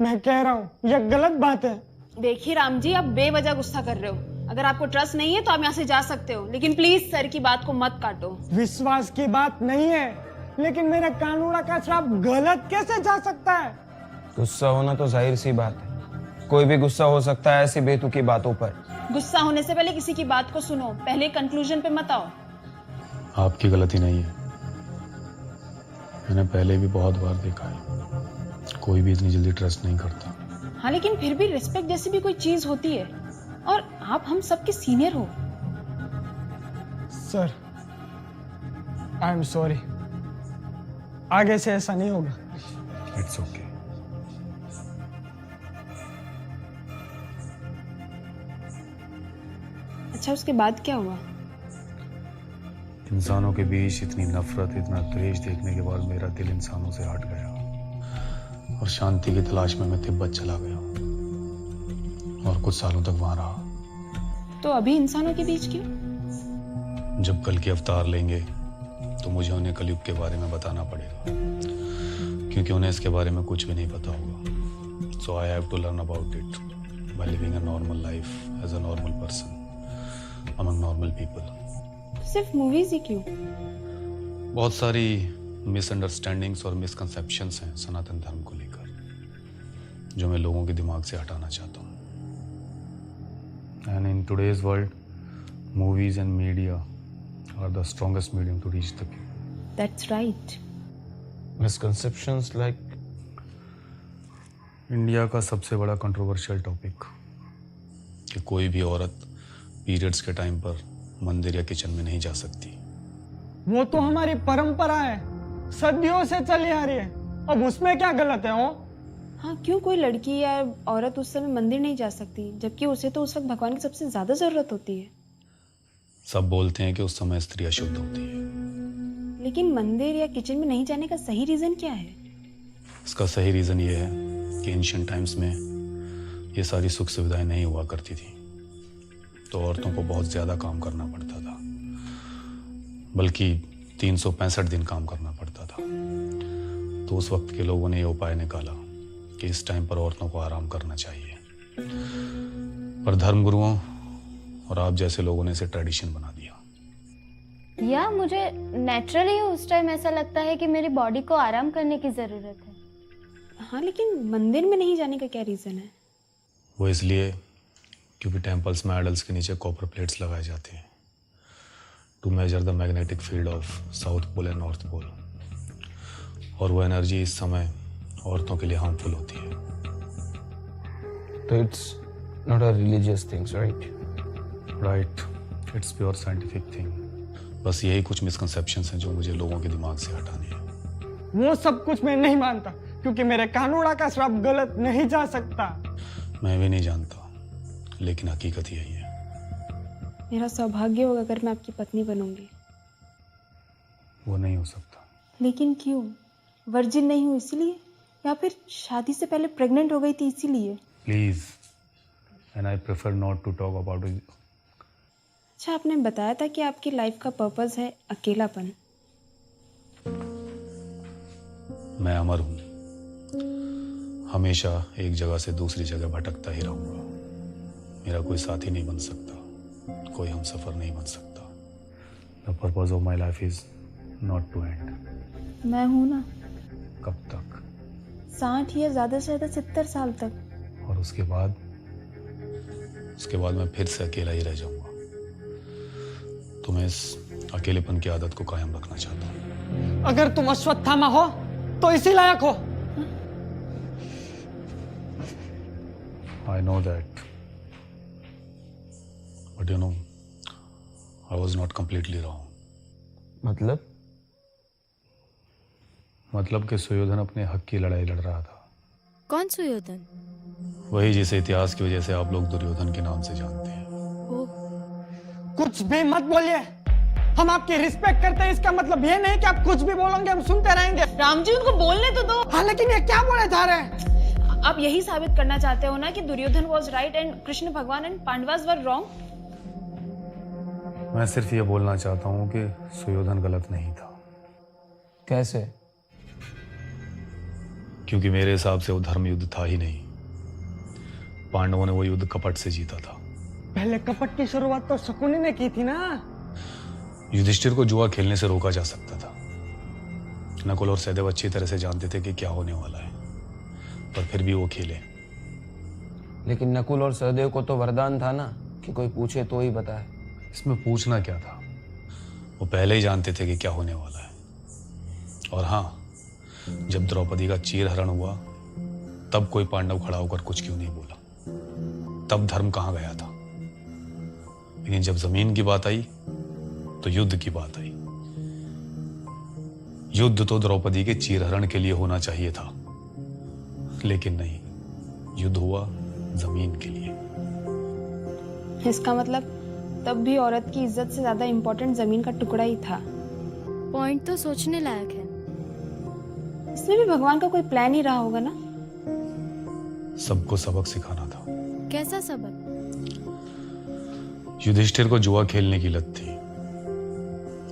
मैं कह रहा हूँ यह गलत बात है। देखिए राम जी, आप बेवजह गुस्सा कर रहे हो। अगर आपको ट्रस्ट नहीं है तो आप यहाँ से जा सकते हो, लेकिन प्लीज सर की बात को मत काटो। विश्वास की बात नहीं है, लेकिन मेरे कानूड़ा का श्राप गलत कैसे जा सकता है? गुस्सा होना तो जाहिर सी बात है, कोई भी गुस्सा हो सकता है ऐसी बेतुकी बातों पर। गुस्सा होने से पहले किसी की बात को सुनो, पहले कंक्लूजन पे मत आओ। आपकी गलती नहीं है। मैंने पहले भी बहुत बार देखा है, कोई भी इतनी जल्दी ट्रस्ट नहीं करता। हाँ, लेकिन फिर भी रिस्पेक्ट जैसी भी कोई चीज होती है, और आप हम सबके सीनियर हो। Sir, I am sorry. आगे से ऐसा नहीं होगा। It's okay. अच्छा, उसके बाद क्या हुआ? इंसानों के बीच इतनी नफरत, इतना द्वेष देखने के बाद मेरा दिल इंसानों से हट गया और शांति की तलाश में मैं तिब्बत चला गया और कुछ सालों तक वहां रहा। तो अभी इंसानों के बीच क्यों? जब कल के अवतार लेंगे तो मुझे उन्हें कलयुग के बारे में बताना पड़ेगा, क्योंकि उन्हें इसके बारे में कुछ भी नहीं पता होगा। So I have to learn about it by living a normal life as a normal person among normal people. सिर्फ मूवीज ही क्यों? बहुत सारी मिसअंडरस्टैंडिंग्स और मिसकंसेप्शंस हैं सनातन धर्म को लेकर, जो मैं लोगों के दिमाग से हटाना चाहता हूँ। And in today's world, movies and media are the strongest medium to reach the people. That's right. Misconceptions like India का सबसे बड़ा कंट्रोवर्शियल टॉपिक कि कोई भी औरत पीरियड्स के टाइम पर मंदिर या किचन में नहीं जा सकती। वो तो हमारी परंपरा है, सदियों से चली आ रही है। अब उसमें क्या गलत है? हो हाँ, क्यों कोई लड़की या औरत उस समय मंदिर नहीं जा सकती, जबकि उसे तो उस वक्त भगवान की सबसे ज्यादा जरूरत होती है। सब बोलते हैं कि उस समय स्त्री अशुद्ध होती है, लेकिन मंदिर या किचन में नहीं जाने का सही रीजन क्या है? इसका सही रीजन ये है कि एंशिएंट टाइम्स में ये सारी सुख सुविधाएं नहीं हुआ करती थी, तो औरतों को बहुत ज्यादा काम करना पड़ता था, बल्कि 365 दिन काम करना पड़ता था। तो उस वक्त के लोगों ने ये उपाय निकाला कि इस टाइम पर औरतों को आराम करना चाहिए, पर धर्मगुरुओं और आप जैसे लोगों ने इसे ट्रेडिशन बना दिया। या मुझे नेचुरली उस टाइम ऐसा लगता है कि मेरी बॉडी को आराम करने की जरूरत है। हाँ, लेकिन मंदिर में नहीं जाने का क्या रीजन है? वो इसलिए क्योंकि टेम्पल्स में आइडल्स के नीचे कॉपर प्लेट्स लगाए जाते हैं to measure the magnetic field of south pole and north pole, और वो एनर्जी इस समय औरतों के लिए हार्मफुल होती है। तो it's not a religious things, right? Right, it's pure scientific thing. बस यही कुछ मिसकंसेप्शंस हैं जो मुझे लोगों के दिमाग से हटाने हैं। वो सब कुछ मैं नहीं मानता, क्योंकि मेरे कानूड़ा का श्राप गलत नहीं जा सकता। मैं भी नहीं जानता, लेकिन हकीकत यही है। मेरा सौभाग्य होगा अगर मैं आपकी पत्नी बनूंगी। वो नहीं हो सकता। लेकिन क्यों? वर्जिन नहीं हूँ इसीलिए, या फिर शादी से पहले प्रेग्नेंट हो गई थी इसीलिए? Please, and I prefer not to talk about it. अच्छा, आपने बताया था कि आपकी लाइफ का पर्पस है अकेलापन। मैं अमर हूं, हमेशा एक जगह से दूसरी जगह भटकता ही रहूंगा। मेरा कोई साथी नहीं बन सकता, कोई हमसफर नहीं बन सकता। The purpose of my life is not to end. मैं हूं ना, कब तक? 60 या ज्यादा से ज्यादा 70 साल तक। और उसके बाद मैं फिर से अकेला ही रह जाऊंगा। तो मैं इस अकेलेपन की आदत को कायम रखना चाहता हूँ। अगर तुम अश्वत्थामा हो तो इसी लायक हो। I know that, but you know, I was not completely wrong. मतलब मतलब कि सुयोधन अपने हक की लड़ाई लड़ रहा था। कौन सुयोधन? वही जिसे इतिहास की वजह से आप लोग दुर्योधन के नाम से जानते हैं। ओह, कुछ भी मत बोलिए, हम आपकी रिस्पेक्ट करते हैं, इसका मतलब ये नहीं कि आप कुछ भी बोलोगे हम सुनते रहेंगे। राम जी उनको बोलने तो दो। हाँ लेकिन ये क्या बोले जा रहे हैं? आप यही साबित करना चाहते हो ना कि Duryodhan was right and Krishna भगवान एंड पांडवास वर रॉन्ग? मैं सिर्फ ये बोलना चाहता हूँ कि सुयोधन गलत नहीं था। कैसे? क्योंकि मेरे हिसाब से वो धर्म युद्ध था ही नहीं। पांडवों ने वो युद्ध कपट से जीता था। पहले कपट की शुरुआत तो शकुनी ने की थी ना। युधिष्ठिर को जुआ खेलने से रोका जा सकता था। नकुल और सहदेव अच्छी तरह से जानते थे कि क्या होने वाला है, पर फिर भी वो खेले। लेकिन नकुल और सहदेव को तो वरदान था ना कि कोई पूछे तो ही बताए। इसमें पूछना क्या था? वो पहले ही जानते थे कि क्या होने वाला है। और हाँ, जब द्रौपदी का चीरहरण हुआ तब कोई पांडव खड़ा होकर कुछ क्यों नहीं बोला? तब धर्म कहाँ गया था? लेकिन जब जमीन की बात आई तो युद्ध की बात आई। युद्ध तो द्रौपदी के चीरहरण के लिए होना चाहिए था, लेकिन नहीं, युद्ध हुआ जमीन के लिए। इसका मतलब तब भी औरत की इज्जत से ज्यादा इंपॉर्टेंट जमीन का टुकड़ा ही था। पॉइंट तो सोचने लायक है। इसमें भी भगवान का कोई प्लान ही रहा होगा ना। सबको सबक सिखाना था। कैसा सबक? युधिष्ठिर को जुआ खेलने की लत थी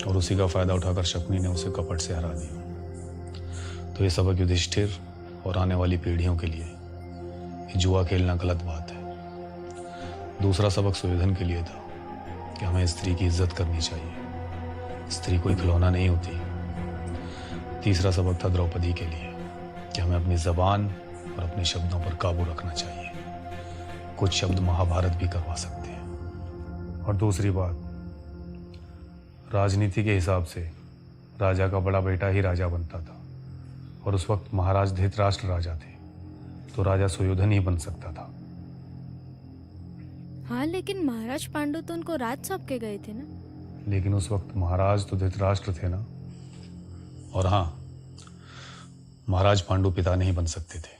और उसी का फायदा उठाकर शकुनी ने उसे कपट से हरा दिया। तो ये सबक युधिष्ठिर और आने वाली पीढ़ियों के लिए ये जुआ खेलना गलत बात है। दूसरा सबक सुयोधन के लिए था कि हमें स्त्री की इज्जत करनी चाहिए। स्त्री कोई खिलौना नहीं होती। तीसरा सबक था द्रौपदी के लिए कि हमें अपनी जबान और अपने शब्दों पर काबू रखना चाहिए। कुछ शब्द महाभारत भी करवा सकते हैं। और दूसरी बात, राजनीति के हिसाब से राजा का बड़ा बेटा ही राजा बनता था, और उस वक्त महाराज धृतराष्ट्र राजा थे, तो राजा सुयोधन ही बन सकता था। हाँ, लेकिन महाराज पांडु तो उनको राज सौंप के गए थे ना। लेकिन उस वक्त महाराज तो धृतराष्ट्र थे ना। और हाँ, महाराज पांडु पिता नहीं बन सकते थे।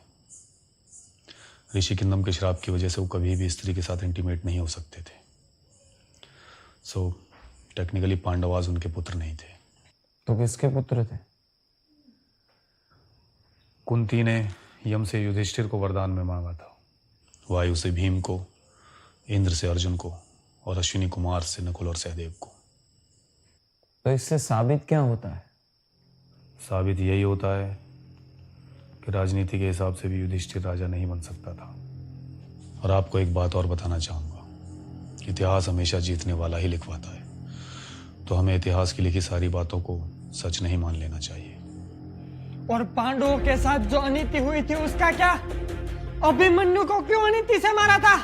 ऋषि किंदम के श्राप की वजह से वो कभी भी स्त्री के साथ इंटीमेट नहीं हो सकते थे। सो टेक्निकली पांडवाज उनके पुत्र नहीं थे। तो किसके पुत्र थे? कुंती ने यम से युधिष्ठिर को वरदान में मांगा था, वायु से भीम को, इंद्र से अर्जुन को और अश्विनी कुमार से नकुल और सहदेव को। तो इससे साबित क्या होता है? साबित यही होता है कि राजनीति के हिसाब से भी युधिष्ठिर राजा नहीं बन सकता था। और आपको एक बात और बताना चाहूंगा, इतिहास हमेशा जीतने वाला ही लिखवाता है, तो हमें इतिहास की लिखी सारी बातों को सच नहीं मान लेना चाहिए। और पांडवों के साथ जो अनीति हुई थी उसका क्या? अभिमन्यु को क्यों अनीति से मारा था?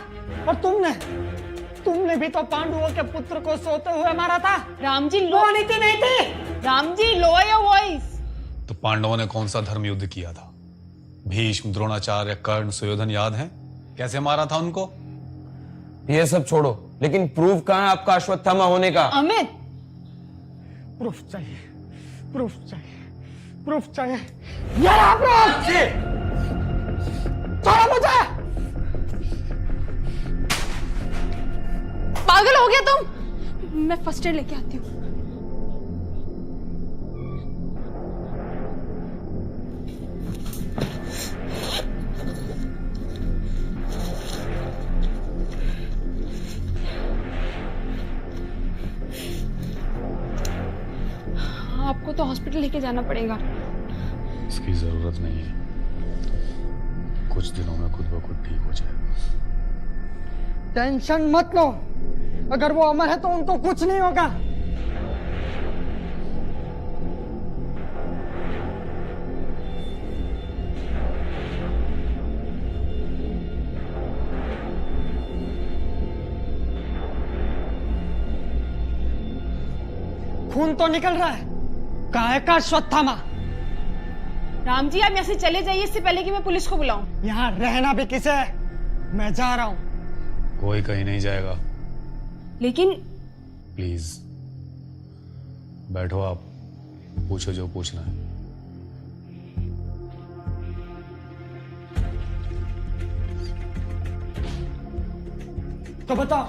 और तुमने भी तो पांडवों के पुत्र को सोते हुए मारा था। राम जी वो अनीति नहीं थी। Ram ji lower your voice. तो पांडवों ने कौन सा धर्म युद्ध किया था? भीष्म, द्रोणाचार्य, कर्ण, सुयोधन याद है? कैसे मारा था उनको? ये सब छोड़ो, लेकिन प्रूफ कहाँ है आपका अश्वत्थामा होने का? अमित, प्रूफ चाहिए, प्रूफ चाहिए, प्रूफ चाहिए। यार प्रूफ छोड़ो मुझे। पागल हो गया तुम? मैं फर्स्ट एड लेके आती हूँ। आपको तो हॉस्पिटल लेके जाना पड़ेगा। इसकी जरूरत नहीं है, कुछ दिनों में खुद ब खुद ठीक हो जाएगा। टेंशन मत लो, अगर वो अमर है तो उनको कुछ नहीं होगा। खून तो निकल रहा है, काहे का अश्वत्थामा? राम जी आप यहाँ से चले जाइए, इससे पहले कि मैं पुलिस को बुलाऊं। यहाँ रहना भी किसे है? मैं जा रहा हूँ। कोई कहीं नहीं जाएगा। लेकिन प्लीज बैठो, आप पूछो जो पूछना है। तो बताओ,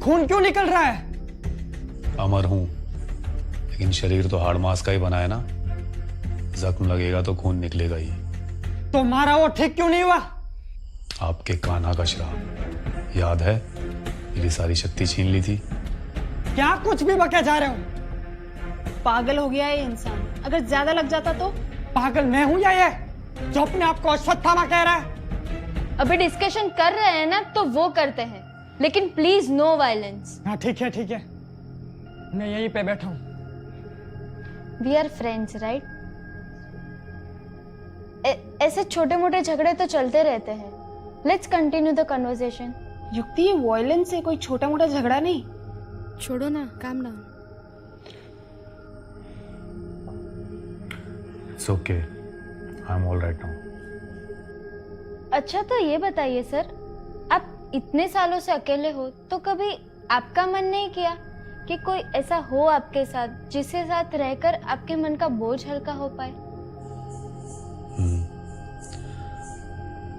खून क्यों निकल रहा है? अमर हूं, लेकिन शरीर तो हाड़ मांस का ही बना है ना। जख्म लगेगा तो खून निकलेगा ही। तो मारा वो ठीक क्यों नहीं हुआ? आपके कान्हा का श्राप याद है? मेरी सारी शक्ति छीन ली थी। क्या कुछ भी बके जा रहे हो? पागल हो गया है ये इंसान। अगर ज्यादा लग जाता तो? पागल मैं हूं या ये जो अपने आप को अश्वत्थामा कह रहा है? अभी डिस्कशन कर रहे हैं ना, तो वो करते हैं, लेकिन प्लीज नो वायलेंस। हाँ ठीक है, मैं यहीं पे बैठा हूँ। We are friends right? ऐसे छोटे मोटे झगड़े तो चलते रहते हैं। Let's continue the conversation. Yukti, ये वॉयलेंस है, कोई छोटा मोटा झगड़ा नहीं। छोड़ो ना, calm down. It's okay, I am all right now. अच्छा, तो ये बताइए सर, आप इतने सालों से अकेले हो, तो कभी आपका मन नहीं किया कि कोई ऐसा हो आपके साथ जिसके साथ रहकर आपके मन का बोझ हल्का हो पाए?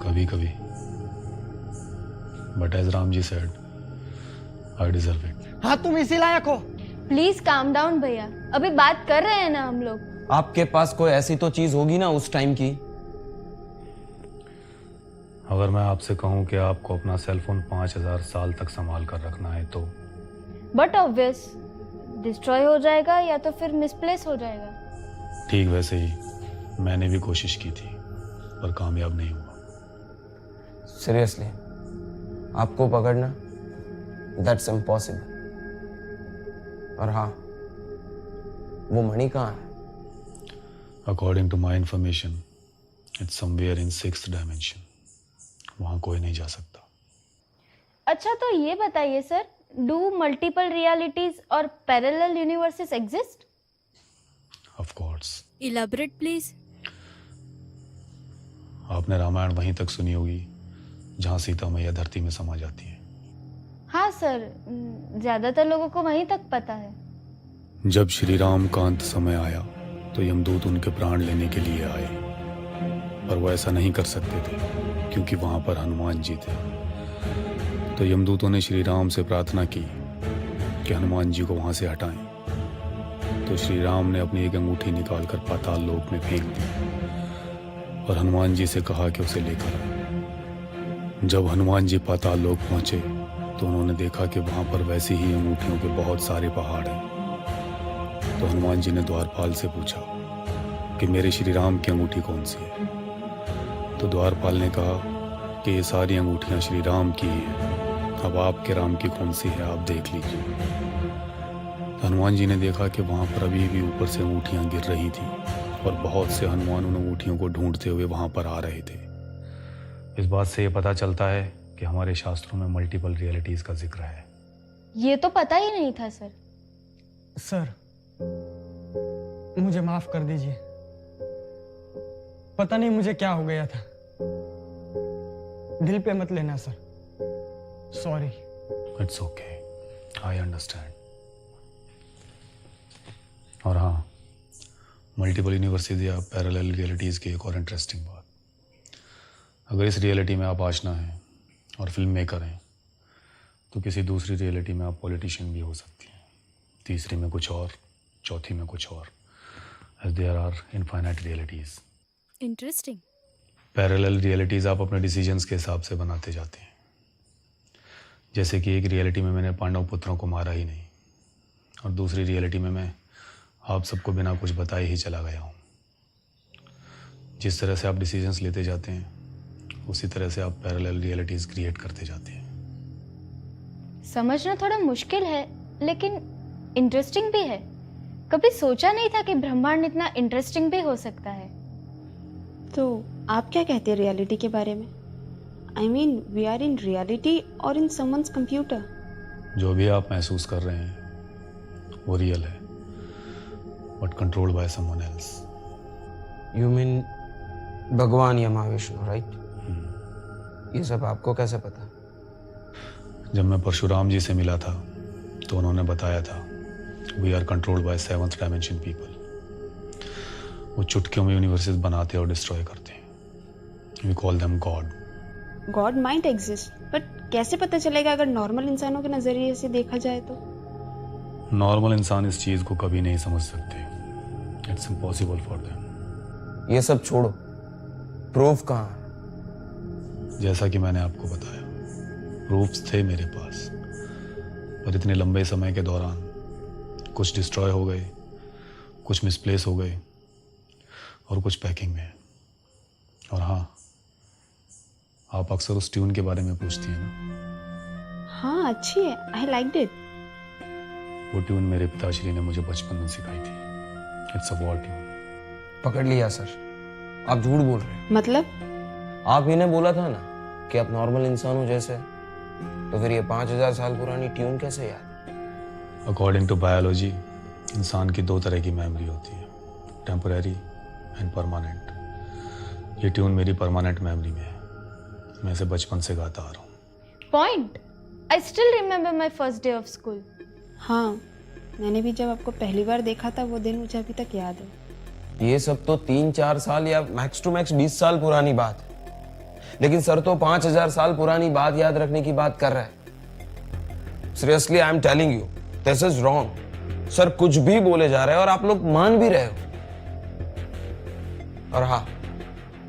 कभी कभी, but as Ram ji said, I deserve it. हाँ, तुम इसी लायक हो। प्लीज काम डाउन भैया, अभी बात कर रहे हैं ना हम लोग। आपके पास कोई ऐसी तो चीज होगी ना उस टाइम की। अगर मैं आपसे कहूं कि आपको अपना सेलफोन 5000 साल तक संभाल कर रखना है तो? बट ऑब्वियस, डिस्ट्रॉय हो जाएगा या तो फिर मिसप्लेस हो जाएगा। ठीक वैसे ही मैंने भी कोशिश की थी, पर कामयाब नहीं हुआ। सीरियसली, आपको पकड़ना दैट्स इम्पॉसिबल। और हाँ, वो मणि कहाँ है? According to my information, it's somewhere in 6th dimension। वहां कोई नहीं जा सकता। अच्छा, तो ये बताइए सर, डू मल्टीपल रियलिटीज और parallel universes exist? Of course. Elaborate please. आपने रामायण वहीं तक सुनी होगी जहां सीता मैया धरती में समा जाती है। हाँ सर, ज्यादातर लोगों को वहीं तक पता है। जब श्री राम का अंत समय आया तो यमदूत उनके प्राण लेने के लिए आए, पर वो ऐसा नहीं कर सकते थे क्योंकि वहां पर हनुमान जी थे। तो यमदूतों ने श्री राम से प्रार्थना की कि हनुमान जी को वहां से हटाएं। तो श्री राम ने अपनी एक अंगूठी निकालकर पाताल लोक में फेंक दी और हनुमान जी से कहा कि उसे लेकर आए। जब हनुमान जी पाताल लोक पहुंचे तो उन्होंने देखा कि वहां पर वैसी ही अंगूठियों के बहुत सारे पहाड़ हैं। तो हनुमान जी ने द्वारपाल से पूछा कि मेरे श्री राम की अंगूठी कौन सी है? तो द्वारपाल ने कहा कि ये सारी अंगूठियां श्री राम की ही हैं, अब आपके राम की कौन सी है आप देख लीजिए। तो हनुमान जी ने देखा कि वहां पर अभी भी ऊपर से अंगूठियां गिर रही थी और बहुत से हनुमान उन अंगूठियों को ढूंढते हुए वहां पर आ रहे थे। इस बात से ये पता चलता है कि हमारे शास्त्रों में मल्टीपल रियलिटीज का जिक्र है। ये तो पता ही नहीं था सर। सर, मुझे माफ कर दीजिए। पता नहीं मुझे क्या हो गया था। दिल पे मत लेना sir, sorry. It's okay, I understand. और हाँ, मल्टीपल यूनिवर्सिटी या पैरेलल रियलिटीज की एक और इंटरेस्टिंग बात, अगर इस रियलिटी में आप आशना हैं और फिल्म मेकर हैं तो किसी दूसरी रियलिटी में आप पॉलिटिशियन भी हो सकती हैं, तीसरी में कुछ और, चौथी में कुछ और, as there are infinite realities. Interesting. Parallel realities आप अपने डिसीजंस के हिसाब से बनाते जाते हैं। जैसे कि एक रियलिटी में मैंने पांडव पुत्रों को मारा ही नहीं और दूसरी रियलिटी में मैं आप सबको बिना कुछ बताए ही चला गया हूँ। जिस तरह से आप डिसीजंस लेते जाते हैं उसी तरह से आप पैरेलल रियलिटीज क्रिएट करते जाते हैं। समझना थोड़ा मुश्किल है लेकिन इंटरेस्टिंग भी है। कभी सोचा नहीं था कि ब्रह्मांड इतना इंटरेस्टिंग भी हो सकता है। तो आप क्या कहते हैं रियलिटी के बारे में? I mean, we are in reality और इन समवन्स कंप्यूटर? जो भी आप महसूस कर रहे हैं वो रियल है, but controlled by someone else. You mean भगवान या महाविष्णु, राइट? ये सब आपको कैसे पता? जब मैं परशुराम जी से मिला था तो उन्होंने बताया था we are controlled by 7th dimension people. वो चुटकियों में यूनिवर्सेस बनाते और डिस्ट्रॉय करते हैं। We call them God. God might exist, but कैसे पता चलेगा अगर नॉर्मल इंसानों के नजरिए से देखा जाए तो? नॉर्मल इंसान इस चीज को कभी नहीं समझ सकते। It's impossible for them. ये सब छोड़ो, प्रूफ कहाँ है? जैसा कि मैंने आपको बताया, प्रूफ्स थे मेरे पास, पर इतने लंबे समय के दौरान कुछ डिस्ट्रॉय हो गए, कुछ मिसप्लेस हो गए और कुछ पैकिंग में है। और हाँ, आप अक्सर उस ट्यून के बारे में पूछती हैं ना। हाँ अच्छी है, आई लाइक इट। वो ट्यून मेरे पिताश्री ने मुझे बचपन में सिखाई थी। It's a war tune. पकड़ लिया सर, आप झूठ बोल रहे हैं। मतलब? आप ही ने बोला था ना कि आप नॉर्मल इंसान हो जैसे, तो फिर ये 5000 साल पुरानी ट्यून कैसे याद? अकॉर्डिंग टू बायोलॉजी, इंसान की 2 तरह की मेमोरी होती है, टेम्पररी एंड परमानेंट। ये ट्यून मेरी परमानेंट मेमोरी में है। मैं इसे बचपन से गाता आ रहा हूँ। Point. I still remember my first day of school. हाँ, मैंने भी जब आपको पहली बार देखा था वो दिन मुझे अभी तक याद है। ये सब तो 3-4 साल या मैक्स टू मैक्स 20 साल पुरानी बात है, लेकिन सर तो 5000 साल पुरानी बात याद रखने की बात कर रहा है। Seriously I am telling you, this is wrong. Sir कुछ भी बोले जा रहे हैं और आप लोग मान भी रहे हो। और हाँ,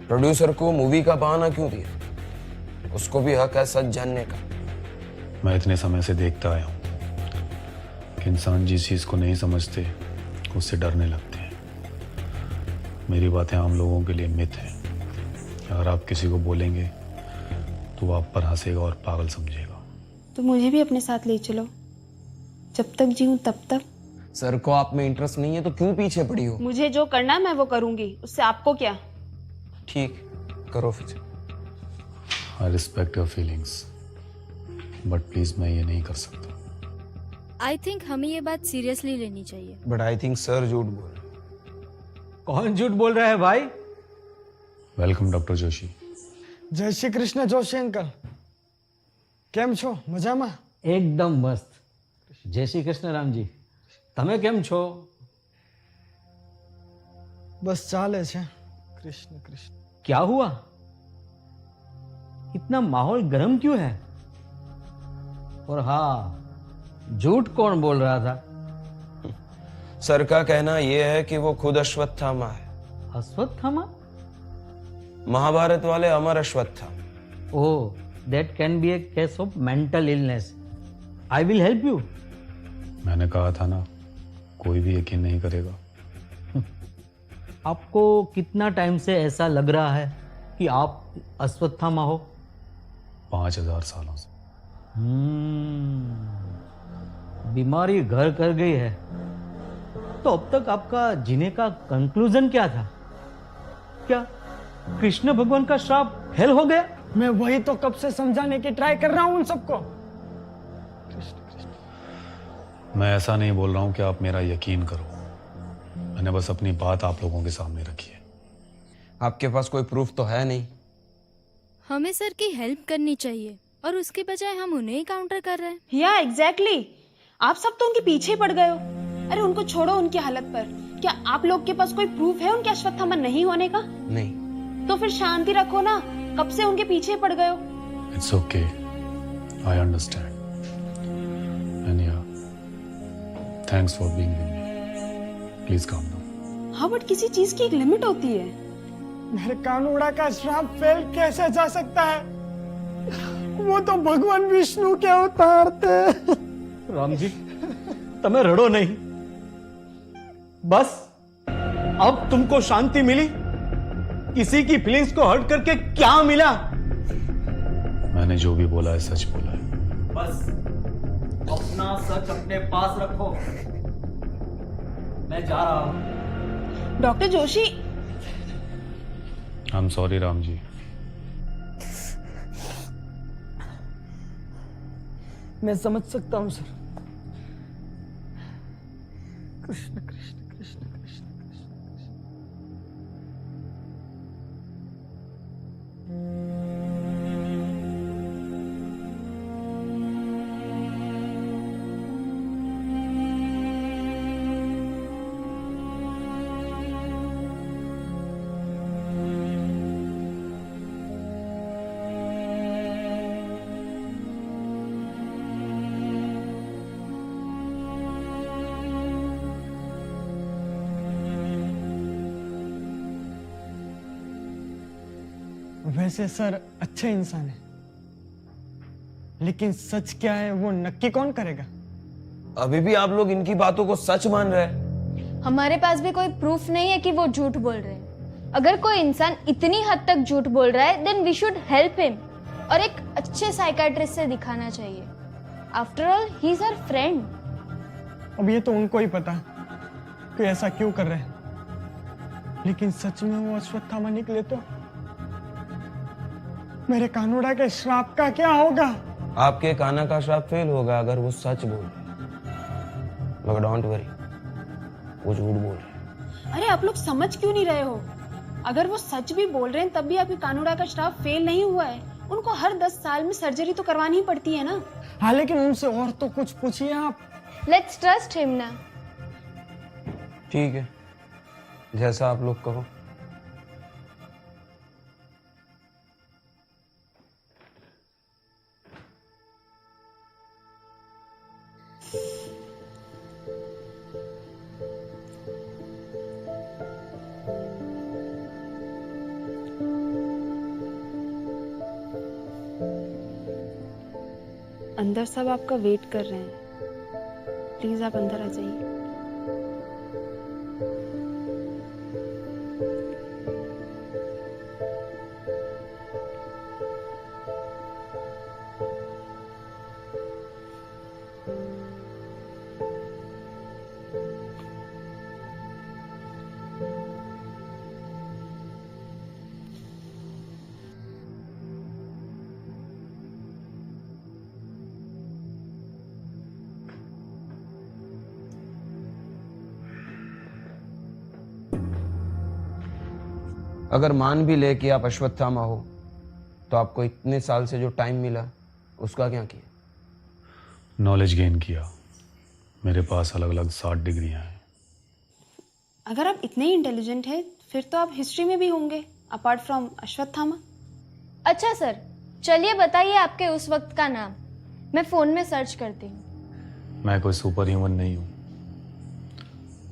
प्रोड्यूसर को मूवी का बहाना क्यों दिया? उसको भी हक है सच जानने का। मैं इतने समय से देखता आया हूँ कि इंसान जिस चीज़ को नहीं समझते उससे डरने लगते हैं। मेरी बातें आम लोगों के लिए मिथ हैं। अगर आप किसी को बोलेंगे तो वो आप पर हंसेगा और पागल समझेगा। तो मुझे भी अपने साथ ले चलो, जब तक जीऊं तब तक। सर को आप में इंटरेस्ट नहीं है तो क्यों पीछे पड़ी हो? मुझे जो करना है मैं वो करूंगी, उससे आपको क्या? ठीक, करो फिर। आई respect your feelings, but please मैं ये नहीं कर सकता। आई थिंक हमें ये बात सीरियसली लेनी चाहिए। बट आई थिंक सर झूठ बोल रहे हैं। कौन झूठ बोल रहा है भाई? Welcome doctor Joshi. जय श्री कृष्ण जोशी अंकल, કેમ છો? મજામાં? एकदम मस्त। जय श्री कृष्ण रामजी, તમે કેમ છો? બસ ચાલે છે। કૃષ્ણ કૃષ્ણ। क्या हुआ? इतना माहौल गर्म क्यों है? और हाँ, झूठ कौन बोल रहा था? सर का कहना यह है कि वो खुद अश्वत्थामा है, अश्वत्थामा? महाभारत वाले अमर अश्वत्थामा। ओह, that can be a case of mental illness. I will help you. मैंने कहा था ना, कोई भी यकीन नहीं करेगा। आपको कितना टाइम से ऐसा लग रहा है कि आप अश्वत्थामा हो? 5000 सालों से। बीमारी घर कर गई है। तो अब तक आपका जीने का कंक्लूजन क्या था? क्या कृष्ण भगवान का श्राप फेल हो गया? मैं वही तो कब से समझाने की ट्राई कर रहा हूं उन सबको। मैं ऐसा नहीं बोल रहा हूं कि आप मेरा यकीन करो। मैंने बस अपनी बात आप लोगों के सामने रखी है। आपके पास कोई प्रूफ तो है नहीं। हमें सर की हेल्प करनी चाहिए और उसके बजाय हम उन्हें ही काउंटर कर रहे हैं। या एग्जैक्टली, आप सब तो उनके पीछे पड़ गए हो। अरे उनको छोड़ो उनकी हालत पर। क्या आप लोग के पास कोई प्रूफ है उनके अश्वत्थामा नहीं होने का? नहीं। तो फिर शांति रखो ना, कब से उनके पीछे पड़ गए हो? It's okay, I understand. And yeah, thanks for being with me. Please calm down. हाँ, बट किसी चीज की एक लिमिट होती है। मेरे कानूड़ा का श्राप फेल कैसे जा सकता है? वो तो भगवान विष्णु के अवतार थे। राम जी, तमें रड़ो नहीं। बस अब तुमको शांति मिली? किसी की फीलिंग्स को हर्ट करके क्या मिला? मैंने जो भी बोला है सच बोला है। बस अपना सच अपने पास रखो। मैं जा रहा हूं। Doctor Joshi, I am sorry Ram ji. मैं समझ सकता हूं सर। कृष्ण कृष्ण कृष्ण कृष्ण कृष्ण। वैसे सर अच्छे इंसान है, लेकिन सच क्या है वो नक्की कौन करेगा? अभी भी आप लोग इनकी बातों को सच मान रहे हैं? हमारे पास भी कोई प्रूफ नहीं है कि वो झूठ बोल रहे हैं। अगर कोई इंसान इतनी हद तक झूठ बोल रहा है then we should help him और एक अच्छे साइकाट्रिस्ट से दिखाना चाहिए। After all he is our friend. अब ये तो उनको ही पता कि ऐसा क्यों कर रहे हैं, लेकिन सच में वो अश्वत्थामा निकले तो मेरे कानूड़ा के श्राप का क्या होगा? आपके काना का श्राप फेल होगा अगर वो सच बोल रहे हैं, मगर डोंट वरी, वो झूठ बोल रहे हैं। अरे आप लोग समझ क्यों नहीं रहे हो? अगर वो सच भी बोल रहे हैं तब भी आपके कानूड़ा का श्राप फेल नहीं हुआ है। उनको हर 10 साल में सर्जरी तो करवानी ही पड़ती है ना। हाँ, लेकिन उनसे और तो कुछ पूछिए आप। लेट्स ट्रस्ट हिम ना। ठीक है, जैसा आप लोग कहो। अंदर सब आपका वेट कर रहे हैं, प्लीज आप अंदर आ जाइए। अगर मान भी ले कि आप अश्वत्थामा हो, तो आपको इतने साल से जो टाइम मिला उसका क्या किया? नॉलेज गेन किया। मेरे पास अलग अलग 60 डिग्रियां हैं। अगर आप इतने ही इंटेलिजेंट हैं फिर तो आप हिस्ट्री में भी होंगे अपार्ट फ्रॉम अश्वत्थामा। अच्छा सर, चलिए बताइए आपके उस वक्त का नाम। मैं फोन में सर्च करती हूँ। मैं कोई सुपर ह्यूमन नहीं हूँ,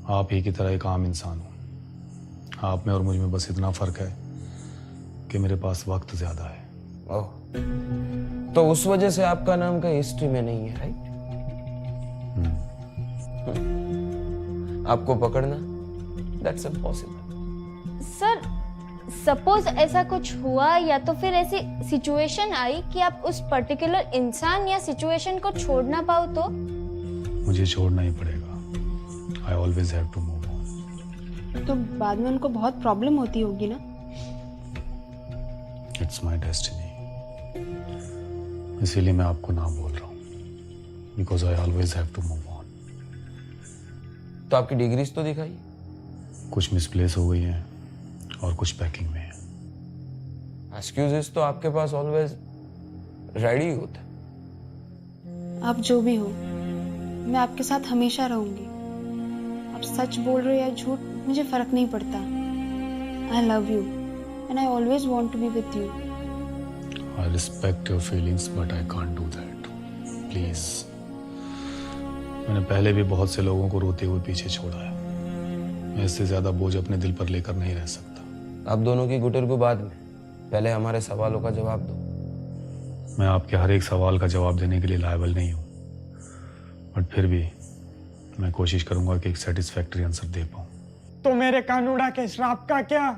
आप ही की तरह एक आम इंसान हूँ। आप में और मुझ में बस इतना फर्क है कि मेरे पास वक्त ज्यादा है। ओह, तो उस वजह से आपका नाम का हिस्ट्री में नहीं है, राइट? आपको पकड़ना दैट्स इम्पॉसिबल। सर, सपोज ऐसा कुछ हुआ या तो फिर ऐसी सिचुएशन आई कि आप उस पर्टिकुलर इंसान या सिचुएशन को छोड़ ना पाओ तो? मुझे छोड़ना ही पड़ेगा। I always have to move on. तो बाद में उनको बहुत प्रॉब्लम होती होगी ना? इट्स माई डेस्टिनी, इसीलिए मैं आपको ना बोल रहा हूँ, because I always have to move on. तो आपकी डिग्रीज तो दिखाइए। कुछ मिसप्लेस हो गई हैं और कुछ पैकिंग में है। एक्सक्यूजेस तो आपके पास ऑलवेज रेडी होता है। आप जो भी हो, मैं आपके साथ हमेशा रहूंगी। आप सच बोल रहे हो या झूठ, मुझे फर्क नहीं पड़ता। I love you and I always want to be with you. I respect your feelings but I can't do that, please. मैंने पहले भी बहुत से लोगों को रोते हुए पीछे छोड़ा है। मैं इससे ज्यादा बोझ अपने दिल पर लेकर नहीं रह सकता। आप दोनों की गुटर को बाद में, पहले हमारे सवालों का जवाब दो। मैं आपके हर एक सवाल का जवाब देने के लिए लायबल नहीं हूँ, बट फिर भी मैं कोशिश करूंगा कि एक सेटिस्फैक्टरी आंसर दे पाऊं। तो मेरे कानूड़ा के श्राप का क्या?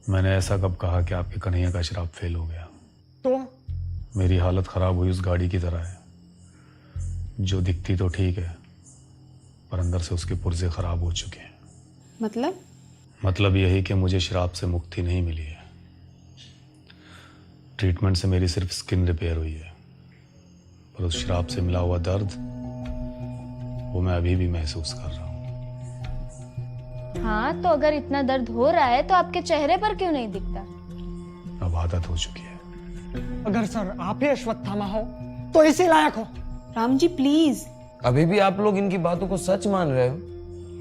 मैंने ऐसा कब कहा कि आपके कन्हैया का श्राप फेल हो गया? तो मेरी हालत खराब हुई उस गाड़ी की तरह है, जो दिखती तो ठीक है पर अंदर से उसके पुर्जे खराब हो चुके हैं। मतलब यही कि मुझे श्राप से मुक्ति नहीं मिली है। ट्रीटमेंट से मेरी सिर्फ स्किन रिपेयर हुई है, पर उस श्राप से मिला हुआ दर्द वो मैं अभी भी महसूस कर रहा हूँ। हाँ, तो अगर इतना दर्द हो रहा है तो आपके चेहरे पर क्यों नहीं दिखता? अब आदत हो चुकी है। अगर सर आप ही अश्वत्थामा हो तो इसी लायक हो। राम जी प्लीज। अभी भी आप लोग इनकी बातों को सच मान रहे हो?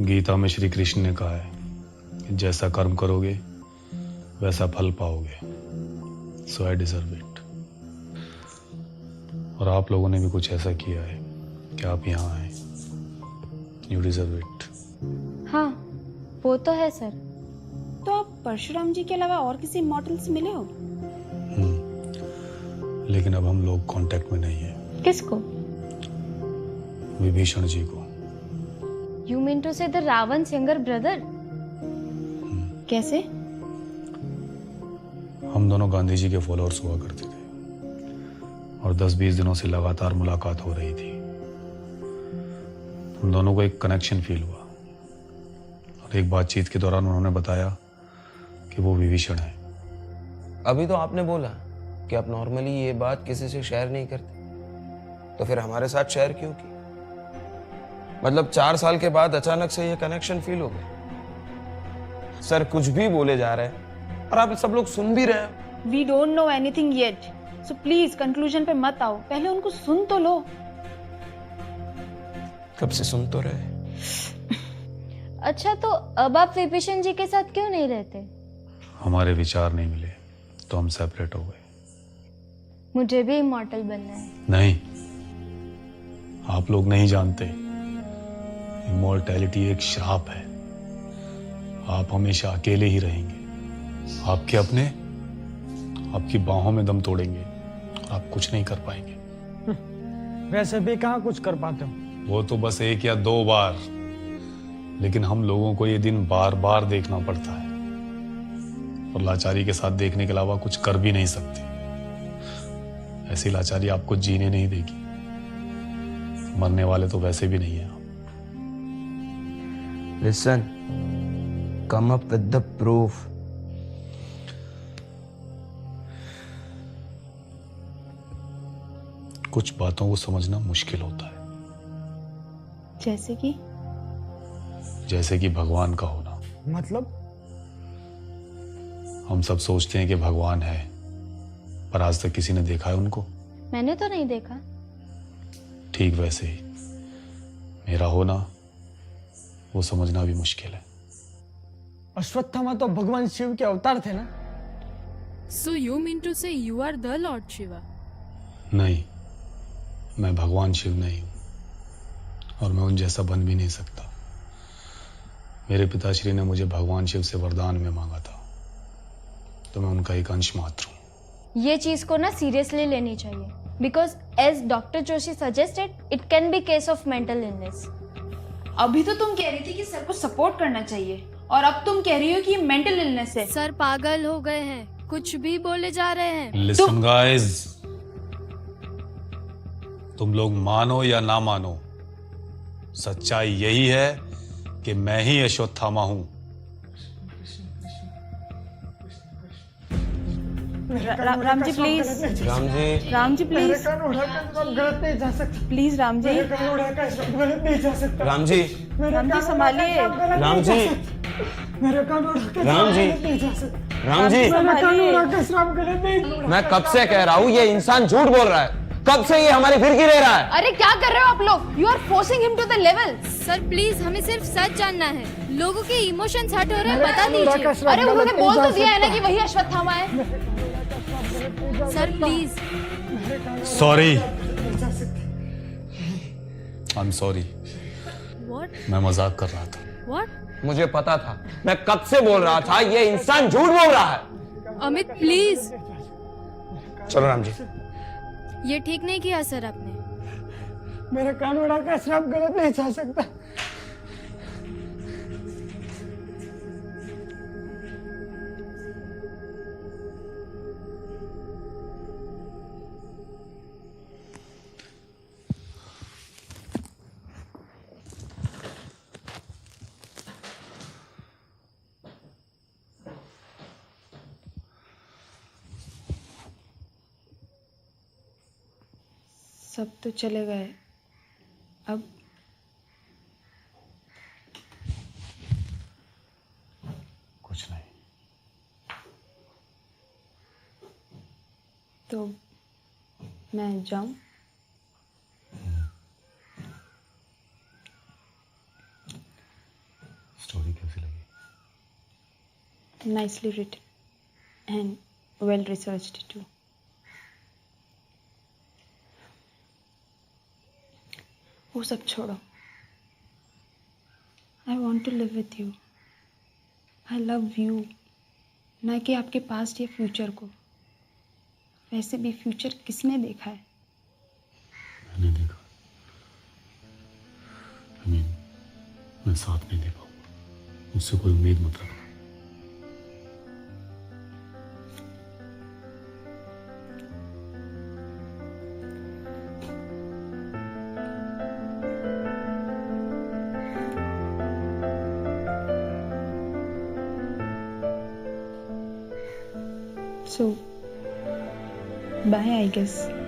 गीता में श्री कृष्ण ने कहा है कि जैसा कर्म करोगे वैसा फल पाओगे, सो आई डिजर्व इट। और आप लोगों ने भी कुछ ऐसा किया है कि आप यहाँ आए। You deserve it. हाँ, वो तो है सर। तो आप परशुराम जी के अलावा और किसी मॉडल से मिले हो? लेकिन अब हम लोग कांटेक्ट में नहीं है। किसको? विभीषण जी को। You mean to say the Ravan's younger brother? कैसे? हम दोनों गांधी जी के फॉलोअर्स हुआ करते थे और 10-20 दिनों से लगातार मुलाकात हो रही थी। हम दोनों को एक कनेक्शन फील हुआ और एक बातचीत के दौरान उन्होंने बताया कि वो विभीषण है। अभी तो आपने बोला कि आप नॉर्मली ये बात किसी से शेयर नहीं करते, तो फिर हमारे साथ शेयर क्यों की? मतलब 4 साल के बाद अचानक से ये कनेक्शन फील हो गया। सर कुछ भी बोले जा रहे हैं और आप सब लोग सुन भी रहे हैं। We don't know anything yet, so please conclusion पे मत आओ, पहले उनको सुन तो लो। कब से सुन तो रहे। अच्छा, तो अब आप विभीषण जी के साथ क्यों नहीं रहते? हमारे विचार नहीं मिले तो हम सेपरेट हो गए। मुझे भी इमॉर्टल बनना है। नहीं, आप लोग नहीं जानते, इमॉर्टैलिटी एक श्राप है। आप हमेशा अकेले ही रहेंगे। आपके अपने आपकी बाहों में दम तोड़ेंगे और आप कुछ नहीं कर पाएंगे। वैसे भी कहाँ कुछ कर पाते हो। वो तो बस 1 या 2 बार, लेकिन हम लोगों को ये दिन बार बार देखना पड़ता है और लाचारी के साथ देखने के अलावा कुछ कर भी नहीं सकते। ऐसी लाचारी आपको जीने नहीं देगी। मरने वाले तो वैसे भी नहीं है आप। Listen, come up with the proof. कुछ बातों को समझना मुश्किल होता है, जैसे कि भगवान का होना। मतलब? हम सब सोचते हैं कि भगवान है, पर आज तक किसी ने देखा है उनको? मैंने तो नहीं देखा। ठीक वैसे ही मेरा होना, वो समझना भी मुश्किल है। अश्वत्थामा तो भगवान शिव के अवतार थे ना? So you mean to say you are the Lord Shiva? नहीं, मैं भगवान शिव नहीं हूं और मैं उन जैसा बन भी नहीं सकता। मेरे पिताश्री ने मुझे भगवान शिव से वरदान में मांगा था, तो मैं उनका एक अंश मात्र हूं। ये चीज को ना सीरियसली लेनी चाहिए, because as doctor Joshi suggested it can be case of mental illness. अभी तो तुम कह रही थी कि सर को सपोर्ट करना चाहिए और अब तुम कह रही हो कि मेंटल इलनेस है। सर पागल हो गए हैं, कुछ भी बोले जा रहे हैं। लिसन गाइस, तुम लोग मानो या ना मानो, सच्चाई यही है कि मैं ही अश्वत्थामा हूं। राम जी प्लीज, राम जी प्लीज, गलत नहीं जा सकता। प्लीज राम जी, गलत नहीं जा सकता। राम जी संभालिए। राम जी मेरे कानून राम जी नहीं जा सकता। राम जी गलत नहीं। मैं कब से कह रहा हूँ ये इंसान झूठ बोल रहा है। कब से ये हमारी फिरकी ले रहा है। अरे क्या कर रहे हो आप लोग? You are forcing him to the level. Sir please, हमें सिर्फ सच जानना है। लोगों के इमोशंस हर्ट हो रहे हैं, बता दीजिए। अरे उन्होंने बोल तो दिया है ना कि वही अश्वत्थामा है। Sir please. Sorry, I am sorry. What? मैं मजाक कर रहा था। व्हाट? मुझे पता था, मैं कब से बोल रहा था ये इंसान झूठ बोल रहा है। अमित प्लीज। चलो राम जी। ये ठीक नहीं किया सर आपने। मेरे कानून का श्राप गलत नहीं जा सकता। सब तो चले गए, अब कुछ नहीं। तो मैं जाऊं? स्टोरी कैसी लगी? Nicely written and well researched too. वो सब छोड़ो। I want to live with you. I love you. ना कि आपके पास्ट या फ्यूचर को। वैसे भी फ्यूचर किसने देखा है? मैंने देखा। मैं साथ नहीं दे पाऊंगा, मुझसे कोई उम्मीद मत रखना। So, bye, I guess.